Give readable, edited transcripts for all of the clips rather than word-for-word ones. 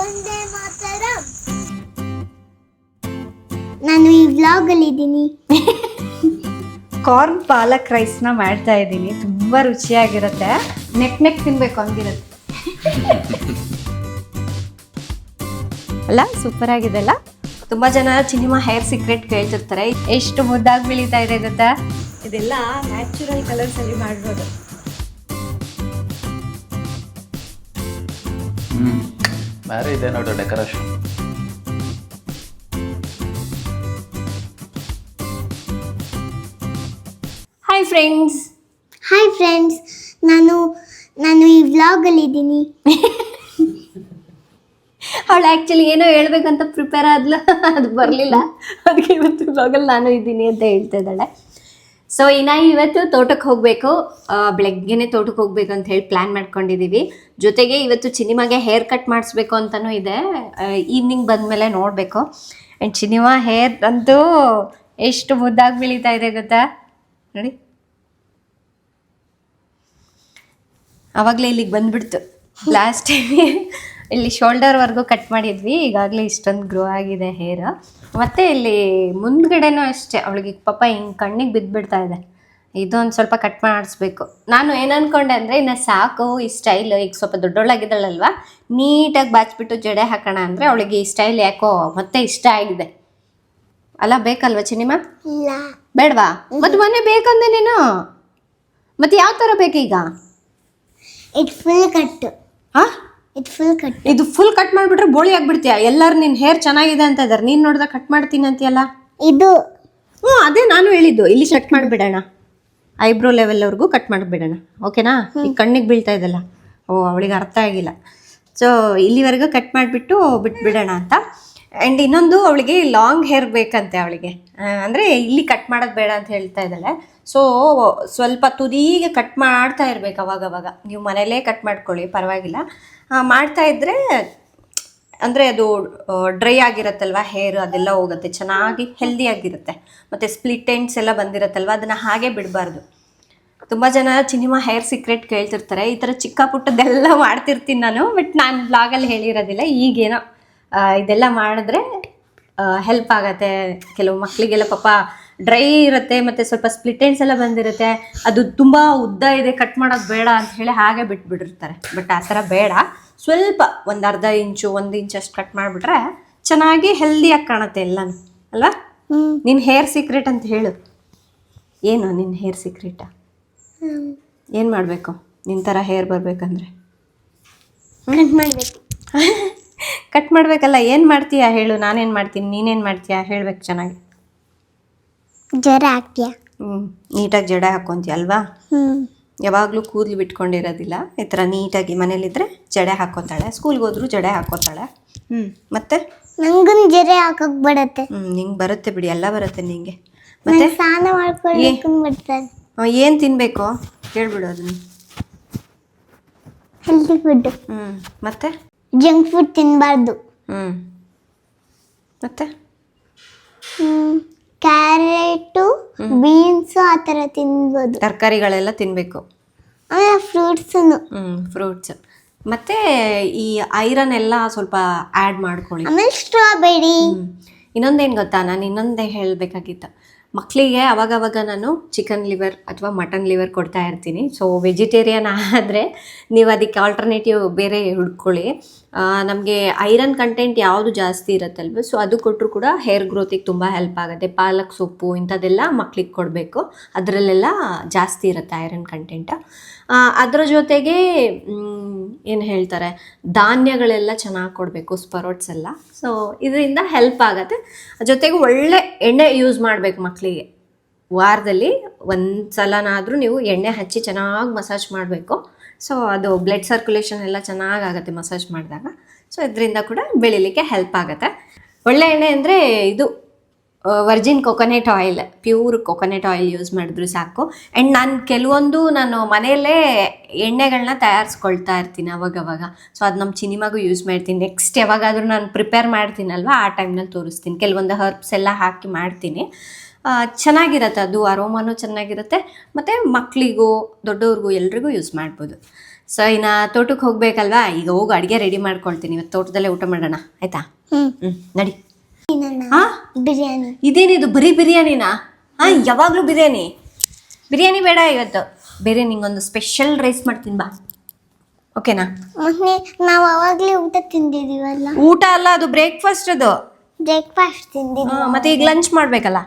ಒಂದೇ ಮಾತರ ನಾನು ಈ ವ್ಲಾಗ್ ಅಲ್ಲಿ ಇದ್ದೀನಿ. ಕಾರ್ನ್ ಪಾಲಕ್ ರೈಸ್ನ ಮಾಡ್ತಾ ಇದ್ದೀನಿ. ತುಂಬ ರುಚಿಯಾಗಿರುತ್ತೆ. ನೆಕ್ ತಿನ್ಬೇಕು ಹಂಗಿರುತ್ತೆ ಅಲ್ಲ, ಸೂಪರ್ ಆಗಿದೆ ಅಲ್ಲ. ತುಂಬ ಜನ ಚಿನಿಮಾ ಹೇರ್ ಸೀಕ್ರೆಟ್ ಕೇಳ್ತಿರ್ತಾರೆ. ಎಷ್ಟು ಮುದ್ದಾಗಿ ಬೆಳೀತಾ ಇದೆ ಗೊತ್ತಾ. ಇದೆಲ್ಲ ನ್ಯಾಚುರಲ್ ಕಲರ್ಸ್ ಅಲ್ಲಿ ಮಾಡಿರೋದು. ಬೇರೆ ಇದೆ ನೋಡು ಡೆಕೋರೇಷನ್. Hi friends. ನಾನು ಈ ವ್ಲಾಗ್ ಅಲ್ಲಿ ಇದ್ದೀನಿ. ಅವಳು ಆ್ಯಕ್ಚುಲಿ ಏನೋ ಹೇಳ್ಬೇಕಂತ ಪ್ರಿಪೇರ್ ಆದ್ಲು, ಅದು ಬರಲಿಲ್ಲ. ಅದಕ್ಕೆ ಇವತ್ತು ವ್ಲಾಗಲ್ಲಿ ನಾನು ಇದ್ದೀನಿ ಅಂತ ಹೇಳ್ತಾ ಇದ್ದಾಳೆ. ಸೊ ಇವತ್ತು ತೋಟಕ್ಕೆ ಹೋಗಬೇಕು. ಬೆಳಗ್ಗೆನೆ ತೋಟಕ್ಕೆ ಹೋಗ್ಬೇಕು ಅಂತ ಹೇಳಿ ಪ್ಲ್ಯಾನ್ ಮಾಡ್ಕೊಂಡಿದ್ದೀವಿ. ಜೊತೆಗೆ ಇವತ್ತು ಚಿನಿಮಾಗೆ ಹೇರ್ ಕಟ್ ಮಾಡಿಸ್ಬೇಕು ಅಂತಲೂ ಇದೆ. ಈವ್ನಿಂಗ್ ಬಂದಮೇಲೆ ನೋಡಬೇಕು. ಆ್ಯಂಡ್ ಚಿನಿಮಾ ಹೇರ್ ಅಂತೂ ಎಷ್ಟು ಮುದ್ದಾಗಿ ಬೆಳೀತಾ ಇದೆ ಗೊತ್ತಾ ನೋಡಿ. ಆವಾಗಲೇ ಇಲ್ಲಿಗೆ ಬಂದುಬಿಡ್ತು. ಲಾಸ್ಟ್ ಟೈಮ್ ಇಲ್ಲಿ ಶೋಲ್ಡರ್ವರೆಗೂ ಕಟ್ ಮಾಡಿದ್ವಿ. ಈಗಾಗಲೇ ಇಷ್ಟೊಂದು ಗ್ರೋ ಆಗಿದೆ ಹೇರ್. ಮತ್ತು ಇಲ್ಲಿ ಮುಂದ್ಗಡೆನೂ ಅಷ್ಟೇ, ಅವಳಿಗೆ ಪಾಪ ಹಿಂಗೆ ಕಣ್ಣಿಗೆ ಬಿದ್ದುಬಿಡ್ತಾ ಇದೆ. ಇದೊಂದು ಸ್ವಲ್ಪ ಕಟ್ ಮಾಡಿಸ್ಬೇಕು. ನಾನು ಏನು ಅಂದ್ಕೊಂಡೆ ಅಂದರೆ, ಇನ್ನು ಸಾಕು ಈ ಸ್ಟೈಲ್, ಈಗ ಸ್ವಲ್ಪ ದೊಡ್ಡವಳಾಗಿದ್ದಾಳಲ್ವ, ನೀಟಾಗಿ ಬಾಚಿಬಿಟ್ಟು ಜಡೆ ಹಾಕೋಣ ಅಂದರೆ ಅವಳಿಗೆ ಈ ಸ್ಟೈಲ್ ಯಾಕೋ ಮತ್ತೆ ಇಷ್ಟ ಆಗಿದೆ ಅಲ್ಲ. ಬೇಕಲ್ವ ಚಿನಿಮಾ? ಇಲ್ಲ ಬೇಡವಾ? ಮತ್ತು ಮೊನ್ನೆ ಬೇಕಂದೆ ನೀನು. ಮತ್ತು ಯಾವ ಥರ ಬೇಕೀಗ? It full cut. ಹಾಂ, ಇದು ಫುಲ್ ಕಟ್ ಮಾಡಿಬಿಟ್ರೆ ಬೋಳಿ ಆಗ್ಬಿಡ್ತೀಯ. ಎಲ್ಲರೂ ನಿನ್ನ ಹೇರ್ ಚೆನ್ನಾಗಿದೆ ಅಂತ ಇದ್ದಾರೆ, ನೀನು ನೋಡಿದ್ರೆ ಕಟ್ ಮಾಡ್ತೀನಿ ಅಂತೀಯಲ್ಲ. ಇದು ಅದೇ ನಾನು ಹೇಳಿದ್ದು. ಇಲ್ಲಿ ಕಟ್ ಮಾಡಿಬಿಡೋಣ, ಐಬ್ರೋ ಲೆವೆಲ್ವರೆಗೂ ಕಟ್ ಮಾಡಿಬಿಡೋಣ. ಓಕೆನಾ? ಈ ಕಣ್ಣಿಗೆ ಬೀಳ್ತಾ ಇದೆಲ್ಲ. ಅವಳಿಗೆ ಅರ್ಥ ಆಗಿಲ್ಲ. ಸೊ ಇಲ್ಲಿವರೆಗೂ ಕಟ್ ಮಾಡಿಬಿಟ್ಟು ಬಿಟ್ಬಿಡೋಣ ಅಂತ. ಆ್ಯಂಡ್ ಇನ್ನೊಂದು, ಅವಳಿಗೆ ಲಾಂಗ್ ಹೇರ್ ಬೇಕಂತೆ ಅವಳಿಗೆ. ಅಂದರೆ ಇಲ್ಲಿ ಕಟ್ ಮಾಡೋದು ಬೇಡ ಅಂತ ಹೇಳ್ತಾ ಇದ್ದಾಳೆ. ಸೊ ಸ್ವಲ್ಪ ತುದಿಗೆ ಕಟ್ ಮಾಡ್ತಾ ಇರ್ಬೇಕು ಅವಾಗವಾಗ. ನೀವು ಮನೇಲೇ ಕಟ್ ಮಾಡ್ಕೊಳ್ಳಿ, ಪರವಾಗಿಲ್ಲ. ಮಾಡ್ತಾ ಇದ್ದರೆ ಅಂದರೆ ಅದು ಡ್ರೈ ಆಗಿರುತ್ತಲ್ವ ಹೇರ್, ಅದೆಲ್ಲ ಹೋಗುತ್ತೆ, ಚೆನ್ನಾಗಿ ಹೆಲ್ದಿಯಾಗಿರುತ್ತೆ. ಮತ್ತು ಸ್ಪ್ಲಿಟ್ ಎಂಡ್ಸ್ ಎಲ್ಲ ಬಂದಿರುತ್ತಲ್ವ, ಅದನ್ನು ಹಾಗೆ ಬಿಡಬಾರ್ದು. ತುಂಬ ಜನ ಚಿನಿಮಾ ಹೇರ್ ಸೀಕ್ರೆಟ್ ಕೇಳ್ತಿರ್ತಾರೆ. ಈ ಥರ ಚಿಕ್ಕ ಪುಟ್ಟದ್ದೆಲ್ಲ ಮಾಡ್ತಿರ್ತೀನಿ ನಾನು, ಬಟ್ ನಾನು ಬ್ಲಾಗಲ್ಲಿ ಹೇಳಿರೋದಿಲ್ಲ. ಈಗೇನೋ ಇದೆಲ್ಲ ಮಾಡಿದ್ರೆ ಹೆಲ್ಪ್ ಆಗುತ್ತೆ. ಕೆಲವು ಮಕ್ಕಳಿಗೆಲ್ಲ ಪಾಪ ಡ್ರೈ ಇರುತ್ತೆ, ಮತ್ತು ಸ್ವಲ್ಪ ಸ್ಪ್ಲಿಟ್ ಎಂಡ್ಸ್ ಎಲ್ಲ ಬಂದಿರುತ್ತೆ. ಅದು ತುಂಬ ಉದ್ದ ಇದೆ, ಕಟ್ ಮಾಡೋದು ಬೇಡ ಅಂತ ಹೇಳಿ ಹಾಗೆ ಬಿಟ್ಬಿಟ್ಟಿರ್ತಾರೆ. ಬಟ್ ಆ ಥರ ಬೇಡ. ಸ್ವಲ್ಪ ಒಂದು ಅರ್ಧ ಇಂಚು 1 ಇಂಚ್ ಅಷ್ಟು ಕಟ್ ಮಾಡಿಬಿಟ್ರೆ ಚೆನ್ನಾಗಿ ಹೆಲ್ದಿಯಾಗಿ ಕಾಣುತ್ತೆ ಎಲ್ಲನೂ ಅಲ್ವಾ. ನಿನ್ನ ಹೇರ್ ಸೀಕ್ರೆಟ್ ಅಂತ ಹೇಳು. ಏನು ನಿನ್ನ ಹೇರ್ ಸೀಕ್ರೆಟ? ಏನು ಮಾಡಬೇಕು ನಿನ್ನ ಥರ ಹೇರ್ ಬರಬೇಕಂದ್ರೆ? ಕಟ್ ಮಾಡಬೇಕು. ಕಟ್ ಮಾಡಬೇಕಲ್ಲ. ಏನು ಮಾಡ್ತೀಯಾ ಹೇಳು. ನಾನೇನು ಮಾಡ್ತೀನಿ, ನೀನೇನು ಮಾಡ್ತೀಯಾ ಹೇಳಬೇಕು ಚೆನ್ನಾಗಿ. ಜಡ ಹಾಕ್ತೀಯಾ? ನೀಟಾಗಿ ಜಡೆ ಹಾಕ್ಕೊಂತೀಯ ಅಲ್ವಾ. ಯಾವಾಗಲೂ ಕೂದಲು ಬಿಟ್ಕೊಂಡಿರೋದಿಲ್ಲ. ಈ ಥರ ನೀಟಾಗಿ ಮನೇಲಿದ್ದರೆ ಜಡೆ ಹಾಕ್ಕೋತಾಳೆ, ಸ್ಕೂಲ್ಗೆ ಹೋದ್ರು ಜಡೆ ಹಾಕ್ಕೋತಾಳೆ. ಮತ್ತೆ ನಂಗೂ ಜಡೆ ಹಾಕಕ್ಕೆ ಬರುತ್ತೆ. ನಿಂಗೆ ಬರುತ್ತೆ ಬಿಡಿ, ಎಲ್ಲ ಬರುತ್ತೆ ನಿಂಗೆ. ಮತ್ತೆ ಸ್ನಾನ ಮಾಡ್ಕೊಳ್ಳೋಕೆ ಬರ್ತಾರೆ. ಏನು ತಿನ್ನಬೇಕು ಹೇಳ್ಬಿಡು ಅದನ್ನು. Healthy food. ಮತ್ತೆ ಜಂಕ್ ಫುಡ್ ತಿನ್ನಬಾರ್ದು. ಮತ್ತೆ ಕ್ಯಾರೆಟು, ಬೀನ್ಸು ಆ ಥರ ತಿನ್ಬೋದು. ತರಕಾರಿಗಳೆಲ್ಲ ತಿನ್ನಬೇಕು. ಆಮೇಲೆ ಫ್ರೂಟ್ಸ್. ಮತ್ತು ಈ ಐರನ್ ಎಲ್ಲ ಸ್ವಲ್ಪ ಆ್ಯಡ್ ಮಾಡ್ಕೊಳ್ಳಿ. ಆಮೇಲೆ ಸ್ಟ್ರಾಬೆರಿ. ಇನ್ನೊಂದೇನು ಗೊತ್ತಾ, ನಾನು ಇನ್ನೊಂದೇ ಹೇಳಬೇಕಾಗಿತ್ತು. ಮಕ್ಕಳಿಗೆ ಅವಾಗವಾಗ ನಾನು ಚಿಕನ್ ಲಿವರ್ ಅಥವಾ ಮಟನ್ ಲಿವರ್ ಕೊಡ್ತಾ ಇರ್ತೀನಿ. ಸೊ ವೆಜಿಟೇರಿಯನ್ ಆದರೆ ನೀವು ಅದಕ್ಕೆ ಆಲ್ಟರ್ನೇಟಿವ್ ಬೇರೆ ಹುಡ್ಕೊಳ್ಳಿ. ನಮಗೆ ಐರನ್ ಕಂಟೆಂಟ್ ಯಾವುದು ಜಾಸ್ತಿ ಇರುತ್ತಲ್ವ, ಸೊ ಅದು ಕೊಟ್ಟರು ಕೂಡ ಹೇರ್ ಗ್ರೋತಿಗೆ ತುಂಬ ಹೆಲ್ಪ್ ಆಗುತ್ತೆ. ಪಾಲಕ್ ಸೊಪ್ಪು ಇಂಥದ್ದೆಲ್ಲ ಮಕ್ಳಿಗೆ ಕೊಡಬೇಕು, ಅದರಲ್ಲೆಲ್ಲ ಜಾಸ್ತಿ ಇರುತ್ತೆ ಐರನ್ ಕಂಟೆಂಟ್. ಅದರ ಜೊತೆಗೆ ಏನು ಹೇಳ್ತಾರೆ, ಧಾನ್ಯಗಳೆಲ್ಲ ಚೆನ್ನಾಗಿ ಕೊಡಬೇಕು, ಸ್ಪರೋಟ್ಸ್ ಎಲ್ಲ. ಸೊ ಇದರಿಂದ ಹೆಲ್ಪ್ ಆಗುತ್ತೆ. ಜೊತೆಗೆ ಒಳ್ಳೆ ಎಣ್ಣೆ ಯೂಸ್ ಮಾಡಬೇಕು ಮಕ್ಕಳಿಗೆ. ವಾರದಲ್ಲಿ 1 ಸಲನಾದರೂ ನೀವು ಎಣ್ಣೆ ಹಚ್ಚಿ ಚೆನ್ನಾಗಿ ಮಸಾಜ್ ಮಾಡಬೇಕು. ಸೊ ಅದು ಬ್ಲಡ್ ಸರ್ಕ್ಯುಲೇಷನ್ ಎಲ್ಲ ಚೆನ್ನಾಗಾಗುತ್ತೆ ಮಸಾಜ್ ಮಾಡಿದಾಗ. ಸೊ ಇದರಿಂದ ಕೂಡ ಬೆಳಿಲಿಕ್ಕೆ ಹೆಲ್ಪ್ ಆಗುತ್ತೆ. ಒಳ್ಳೆ ಎಣ್ಣೆ ಅಂದರೆ ಇದು Virgin coconut oil, pure coconut oil use ಮಾಡಿದ್ರು ಸಾಕು. ಆ್ಯಂಡ್ ನಾನು ಮನೆಯಲ್ಲೇ ಎಣ್ಣೆಗಳನ್ನ ತಯಾರಿಸ್ಕೊಳ್ತಾ ಇರ್ತೀನಿ ಅವಾಗವಾಗ. ಸೊ ಅದು ನಮ್ಮ ಚಿನಿಮಾಗೂ ಯೂಸ್ ಮಾಡ್ತೀನಿ. ನೆಕ್ಸ್ಟ್ ಯಾವಾಗಾದರೂ ನಾನು ಪ್ರಿಪೇರ್ ಮಾಡ್ತೀನಲ್ವ, ಆ ಟೈಮ್ನಲ್ಲಿ ತೋರಿಸ್ತೀನಿ. ಕೆಲವೊಂದು ಹರ್ಬ್ಸ್ ಎಲ್ಲ ಹಾಕಿ ಮಾಡ್ತೀನಿ. ಚೆನ್ನಾಗಿರುತ್ತೆ, ಅದು ಅರೋಮಾನು ಚೆನ್ನಾಗಿರುತ್ತೆ. ಮತ್ತು ಮಕ್ಕಳಿಗೂ ದೊಡ್ಡವ್ರಿಗೂ ಎಲ್ರಿಗೂ ಯೂಸ್ ಮಾಡ್ಬೋದು. ಸೊ ಇನ್ನು ತೋಟಕ್ಕೆ ಹೋಗ್ಬೇಕಲ್ವಾ, ಈಗ ಹೋಗಿ ಅಡುಗೆ ರೆಡಿ ಮಾಡ್ಕೊಳ್ತೀನಿ. ಇವತ್ತು ತೋಟದಲ್ಲೇ ಊಟ ಮಾಡೋಣ, ಆಯ್ತಾ? ನಡಿ. ಹಾ, ಬಿರಿಯಾನಿ. ಇದೇನಿದು ಬರೀ ಬಿರಿಯಾನಿನಾ? ಹಾ, ಯಾವಾಗಲೂ ಬಿರಿಯಾನಿ ಬೇಡ ಇವತ್ತು. ಬೇರೆ ನಿಂಗೊಂದು ಸ್ಪೆಷಲ್ ರೈಸ್ ಮಾಡ್ತೀನಿ ಬಾ, ಓಕೆನಾ? ಮೊನ್ನೆ ನಾವು ಅವಾಗ್ಲೇ ಊಟ ತಿಂದಿದೀವಲ್ಲ. ಊಟ ಅಲ್ಲ, ಅದು ಬ್ರೇಕ್ಫಾಸ್ಟ್. ಅದು ಬ್ರೇಕ್ಫಾಸ್ಟ್ ತಿಂದಿದ್ವಿ. ಮತ್ತೆ ಈಗ ಲಂಚ್ ಮಾಡ್ಬೇಕಲ್ಲ.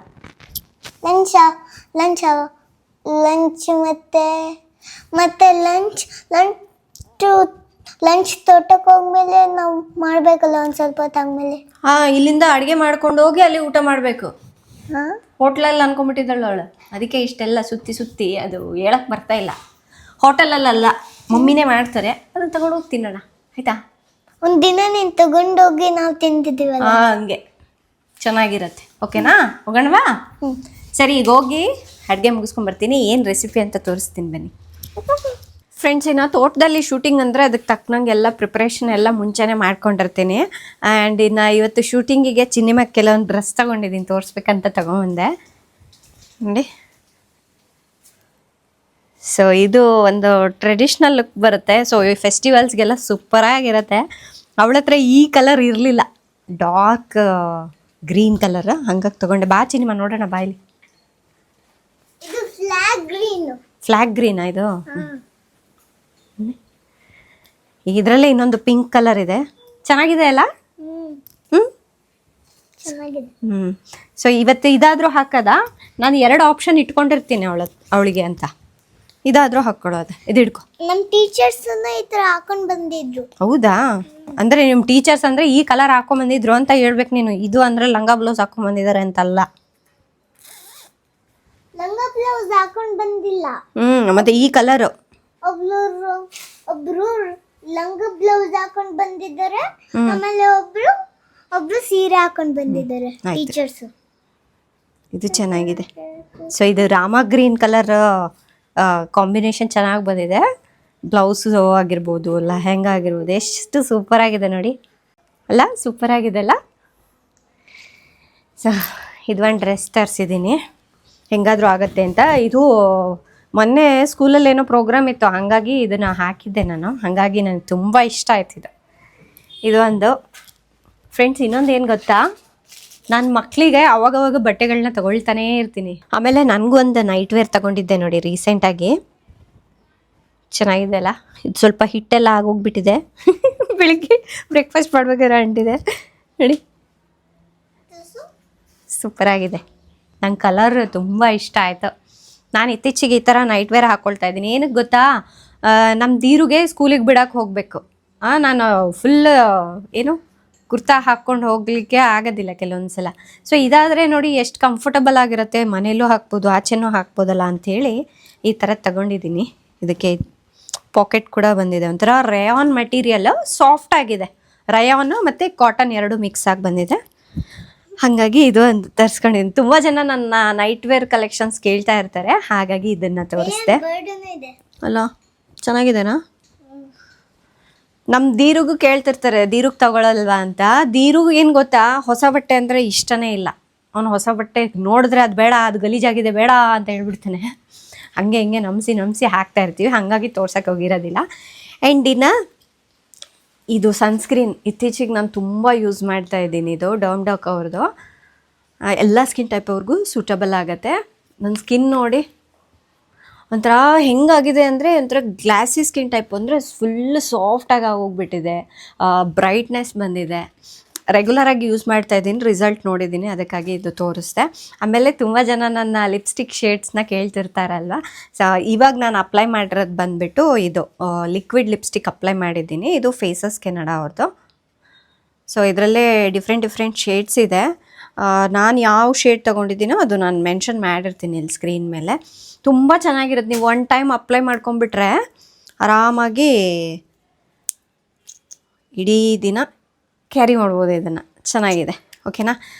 ಲಂಚ್ ಲಂಚ್ ಲಂಚ್ ಮತ್ತೆ ಲಂಚ್ ತೋಟಕ್ಕೆ ಹೋಗ್ಮೇಲೆ ನಾವು ಮಾಡ್ಬೇಕಲ್ಲ ಒಂದು ಸ್ವಲ್ಪ ಹೊತ್ತಾದ್ಮೇಲೆ. ಹಾ, ಇಲ್ಲಿಂದ ಅಡುಗೆ ಮಾಡ್ಕೊಂಡು ಹೋಗಿ ಅಲ್ಲಿ ಊಟ ಮಾಡಬೇಕು. ಹಾಂ, ಹೋಟ್ಲಲ್ಲಿ ಅನ್ಕೊಂಬಿಟ್ಟಿದ್ದಾಳು ಅವಳು, ಅದಕ್ಕೆ ಇಷ್ಟೆಲ್ಲ ಸುತ್ತಿ ಅದು ಹೇಳಕ್ ಬರ್ತಾ ಇಲ್ಲ. ಹೋಟೆಲಲ್ಲ, ಮಮ್ಮಿನೇ ಮಾಡ್ತಾರೆ, ಅದನ್ನ ತಗೊಂಡು ಹೋಗಿ ತಿನ್ನೋಣ, ಆಯ್ತಾ? ಒಂದು ದಿನ ನೀನು ತಗೊಂಡೋಗಿ ನಾವು ತಿಂತಿದ್ದೀವಲ್ಲ. ಹಂಗೆ ಚೆನ್ನಾಗಿರತ್ತೆ, ಓಕೆನಾ? ಹೋಗೋಣವಾ? ಸರಿ, ಈಗ ಹೋಗಿ ಅಡುಗೆ ಮುಗಿಸ್ಕೊಂಡ್ಬರ್ತೀನಿ. ಏನು ರೆಸಿಪಿ ಅಂತ ತೋರಿಸ್ತೀನಿ ಬನ್ನಿ. ಫ್ರೆಂಡ್ಸ್, ಇನ್ನು ತೋಟದಲ್ಲಿ ಶೂಟಿಂಗ್ ಅಂದರೆ ಅದಕ್ಕೆ ತಕ್ಕನಂಗೆ ಎಲ್ಲ ಪ್ರಿಪ್ರೇಷನ್ ಎಲ್ಲ ಮುಂಚೆನೇ ಮಾಡ್ಕೊಂಡಿರ್ತೀನಿ. ಆ್ಯಂಡ್ ಇನ್ನು ಇವತ್ತು ಶೂಟಿಂಗಿಗೆ ಚಿನ್ನಿಮಗೆ ಕೆಲವೊಂದು ಡ್ರೆಸ್ ತೊಗೊಂಡಿದ್ದೀನಿ, ತೋರಿಸ್ಬೇಕಂತ ತೊಗೊಂಬಂದೆ ನೋಡಿ. ಸೊ ಇದು ಒಂದು ಟ್ರೆಡಿಷ್ನಲ್ ಲುಕ್ ಬರುತ್ತೆ. ಸೊ ಈ ಫೆಸ್ಟಿವಲ್ಸ್ಗೆಲ್ಲ ಸೂಪರಾಗಿರುತ್ತೆ. ಅವಳ ಹತ್ರ ಈ ಕಲರ್ ಇರಲಿಲ್ಲ, ಡಾರ್ಕ್ ಗ್ರೀನ್ ಕಲರ್, ಹಂಗಾಗಿ ತೊಗೊಂಡೆ. ಬಾ ಚಿನ್ನಿಮ ನೋಡೋಣ, ಬಾಯಲ್ಲಿ. ಇದು ಫ್ಲಾಗ್ ಗ್ರೀನಾ ಇದು? ಇದರಲ್ಲೇ ಇನ್ನೊಂದು ಪಿಂಕ್ ಕಲರ್ ಇದೆ, ಚೆನ್ನಾಗಿದೆ ಅಲ್ಲ? ಚೆನ್ನಾಗಿದೆ. ಸೊ ಇವತ್ತು ಇದಾದರೂ ಹಾಕೋದಾ? ನಾನು 2 ಆಪ್ಷನ್ ಇಟ್ಕೊಂಡಿರ್ತೀನಿ ಅವಳಿಗೆ ಅಂತ. ಇದಾದರೂ ಹಾಕ್ಕೊಳ್ಳೋದು, ಇದು ಹಿಡ್ಕೊ. ನಮ್ಮ ಟೀಚರ್ಸ್ ಈ ಥರ ಹಾಕೊಂಡು ಬಂದಿದ್ರು. ಹೌದಾ? ಅಂದರೆ ನಿಮ್ಮ ಟೀಚರ್ಸ್ ಅಂದರೆ ಈ ಕಲರ್ ಹಾಕೊಂಬಂದಿದ್ರು ಅಂತ ಹೇಳ್ಬೇಕು ನೀನು. ಇದು ಅಂದರೆ ಲಂಗ ಬ್ಲೌಸ್ ಹಾಕೊಂಬಂದಿದ್ದಾರೆ ಅಂತಲ್ಲ. ಲಂಗ ಬ್ಲೌಸ್ ಹಾಕೊಂಡು ಬಂದಿಲ್ಲ. ಮತ್ತೆ ಈ ಕಲರು ಒಬ್ರು ಲಂಗ ಬ್ಲೌಸ್ ಹಾಕೊಂಡು ಬಂದಿದ್ದಾರೆ, ಆಮೇಲೆ ಒಬ್ರು ಸೀರೆ ಹಾಕೊಂಡು ಬಂದಿದ್ದಾರೆ ಟೀಚರ್ಸ್. ಇದು ಚೆನ್ನಾಗಿದೆ. ಸೊ ಇದು ರಾಮ ಗ್ರೀನ್ ಕಲರ್ ಕಾಂಬಿನೇಷನ್ ಚೆನ್ನಾಗಿ ಬಂದಿದೆ. ಬ್ಲೌಸು ಆಗಿರ್ಬೋದು, ಲೆಹೆಂಗಾ ಆಗಿರ್ಬೋದು, ಎಷ್ಟು ಸೂಪರ್ ಆಗಿದೆ ನೋಡಿ ಅಲ್ಲ? ಸೂಪರ್ ಆಗಿದೆ ಅಲ್ಲ? ಸೊ ಇದು ಒಂದು ಡ್ರೆಸ್ ತರಿಸಿದ್ದೀನಿ, ಹೆಂಗಾದರೂ ಆಗುತ್ತೆ ಅಂತ. ಇದು ಮೊನ್ನೆ ಸ್ಕೂಲಲ್ಲಿ ಏನೋ ಪ್ರೋಗ್ರಾಮ್ ಇತ್ತು, ಹಾಗಾಗಿ ಇದನ್ನು ಹಾಕಿದ್ದೆ ನಾನು. ಹಾಗಾಗಿ ನನಗೆ ತುಂಬ ಇಷ್ಟ ಆಯ್ತಿದೆ ಇದು ಒಂದು. ಫ್ರೆಂಡ್ಸ್, ಇನ್ನೊಂದು ಏನು ಗೊತ್ತಾ, ನಾನು ಮಕ್ಕಳಿಗೆ ಅವಾಗವಾಗ ಬಟ್ಟೆಗಳನ್ನ ತೊಗೊಳ್ತಾನೇ ಇರ್ತೀನಿ. ಆಮೇಲೆ ನನಗೂ ಒಂದು ನೈಟ್ ವೇರ್ ತೊಗೊಂಡಿದ್ದೆ ನೋಡಿ ರೀಸೆಂಟಾಗಿ, ಚೆನ್ನಾಗಿದೆ ಅಲ್ಲ? ಇದು ಸ್ವಲ್ಪ ಹಿಟ್ಟೆಲ್ಲ ಆಗೋಗ್ಬಿಟ್ಟಿದೆ, ಬೆಳಿಗ್ಗೆ ಬ್ರೇಕ್ಫಾಸ್ಟ್ ಮಾಡ್ಬೇಕಾದ್ರೆ ಅಂಟಿದೆ ನೋಡಿ. ಸೂಪರಾಗಿದೆ, ನಂಗೆ ಕಲರ್ ತುಂಬ ಇಷ್ಟ ಆಯಿತು. ನಾನು ಇತ್ತೀಚೆಗೆ ಈ ಥರ ನೈಟ್ ವೇರ್ ಹಾಕ್ಕೊಳ್ತಾ ಇದ್ದೀನಿ. ಏನಕ್ಕೆ ಗೊತ್ತಾ, ನಮ್ಮ ದೀರುಗೆ ಸ್ಕೂಲಿಗೆ ಬಿಡೋಕೆ ಹೋಗಬೇಕು. ನಾನು ಫುಲ್ ಏನು ಕುರ್ತಾ ಹಾಕ್ಕೊಂಡು ಹೋಗಲಿಕ್ಕೆ ಆಗೋದಿಲ್ಲ ಕೆಲವೊಂದು ಸಲ. ಸೊ ಇದಾದರೆ ನೋಡಿ ಎಷ್ಟು ಕಂಫರ್ಟಬಲ್ ಆಗಿರುತ್ತೆ, ಮನೆಯಲ್ಲೂ ಹಾಕ್ಬೋದು, ಆಚೆನೂ ಹಾಕ್ಬೋದಲ್ಲ ಅಂಥೇಳಿ ಈ ಥರ ತಗೊಂಡಿದ್ದೀನಿ. ಇದಕ್ಕೆ ಪಾಕೆಟ್ ಕೂಡ ಬಂದಿದೆ, ಒಂಥರ ರಯಾನ್ ಮೆಟೀರಿಯಲ್, ಸಾಫ್ಟ್ ಆಗಿದೆ. ರಯಾನು ಮತ್ತು ಕಾಟನ್ 2 ಮಿಕ್ಸ್ ಆಗಿ ಬಂದಿದೆ. ಹಾಗಾಗಿ ಇದು ಒಂದು ತರಿಸ್ಕೊಂಡಿದ್ದೀನಿ. ತುಂಬ ಜನ ನನ್ನ ನೈಟ್ ವೇರ್ ಕಲೆಕ್ಷನ್ಸ್ ಕೇಳ್ತಾ ಇರ್ತಾರೆ, ಹಾಗಾಗಿ ಇದನ್ನು ತೋರಿಸ್ದೆ ಅಲ್ಲ. ಚೆನ್ನಾಗಿದೆನಾ? ನಮ್ಮ ದೀರುಗೂ ಕೇಳ್ತಿರ್ತಾರೆ, ದೀರುಗ್ ತಗೊಳ್ಳಲ್ವಾ ಅಂತ. ದೀರುಗ್ ಏನು ಗೊತ್ತಾ, ಹೊಸ ಬಟ್ಟೆ ಅಂದರೆ ಇಷ್ಟನೇ ಇಲ್ಲ. ಅವನು ಹೊಸ ಬಟ್ಟೆ ನೋಡಿದ್ರೆ ಅದು ಬೇಡ, ಅದು ಗಲೀಜಾಗಿದೆ ಬೇಡ ಅಂತ ಹೇಳ್ಬಿಡ್ತಾನೆ. ಹಂಗೆ ಹಿಂಗೆ ನಮ್ಸಿ ಹಾಕ್ತಾ ಇರ್ತೀವಿ, ಹಾಗಾಗಿ ತೋರ್ಸೋಕೆ ಹೋಗಿರೋದಿಲ್ಲ. ಆ್ಯಂಡ್ ಇನ್ನು ಇದು ಸನ್ಸ್ಕ್ರೀನ್ ಇತ್ತೀಚೆಗೆ ನಾನು ತುಂಬ ಯೂಸ್ ಮಾಡ್ತಾ ಇದ್ದೀನಿ. ಇದು ಡಾಕ್ ಅವ್ರದ್ದು, ಎಲ್ಲ ಸ್ಕಿನ್ ಟೈಪ್ ಅವ್ರಿಗೂ ಸೂಟಬಲ್ ಆಗುತ್ತೆ. ನನ್ನ ಸ್ಕಿನ್ ನೋಡಿ ಒಂಥರ ಹೆಂಗಾಗಿದೆ ಅಂದರೆ, ಒಂಥರ ಗ್ಲಾಸಿ ಸ್ಕಿನ್ ಟೈಪ್, ಅಂದರೆ ಫುಲ್ ಸಾಫ್ಟಾಗಿ ಹೋಗ್ಬಿಟ್ಟಿದೆ, ಬ್ರೈಟ್ನೆಸ್ ಬಂದಿದೆ. ರೆಗ್ಯುಲರಾಗಿ ಯೂಸ್ ಮಾಡ್ತಾ ಇದ್ದೀನಿ, ರಿಸಲ್ಟ್ ನೋಡಿದ್ದೀನಿ, ಅದಕ್ಕಾಗಿ ಇದು ತೋರಿಸ್ದೆ. ಆಮೇಲೆ ತುಂಬ ಜನ ನನ್ನ ಲಿಪ್ಸ್ಟಿಕ್ ಶೇಡ್ಸ್ನ ಕೇಳ್ತಿರ್ತಾರಲ್ವ. ಸೊ ಇವಾಗ ನಾನು ಅಪ್ಲೈ ಮಾಡಿರೋದು ಬಂದುಬಿಟ್ಟು ಇದು ಲಿಕ್ವಿಡ್ ಲಿಪ್ಸ್ಟಿಕ್ ಅಪ್ಲೈ ಮಾಡಿದ್ದೀನಿ. ಇದು ಫೇಸಸ್ ಕೆನಡಾ ಅವ್ರದ್ದು. ಸೊ ಇದರಲ್ಲೇ ಡಿಫ್ರೆಂಟ್ ಶೇಡ್ಸ್ ಇದೆ. ನಾನು ಯಾವ ಶೇಡ್ ತೊಗೊಂಡಿದ್ದೀನೋ ಅದು ನಾನು ಮೆನ್ಷನ್ ಮಾಡಿರ್ತೀನಿ ಇಲ್ಲಿ ಸ್ಕ್ರೀನ್ ಮೇಲೆ. ತುಂಬ ಚೆನ್ನಾಗಿರುತ್ತೆ. ನೀವು 1 ಟೈಮ್ ಅಪ್ಲೈ ಮಾಡ್ಕೊಂಬಿಟ್ರೆ ಆರಾಮಾಗಿ ಇಡೀ ದಿನ ಕ್ಯಾರಿ ಮಾಡ್ಬೋದು ಇದನ್ನು. ಚೆನ್ನಾಗಿದೆ, ಓಕೆನಾ?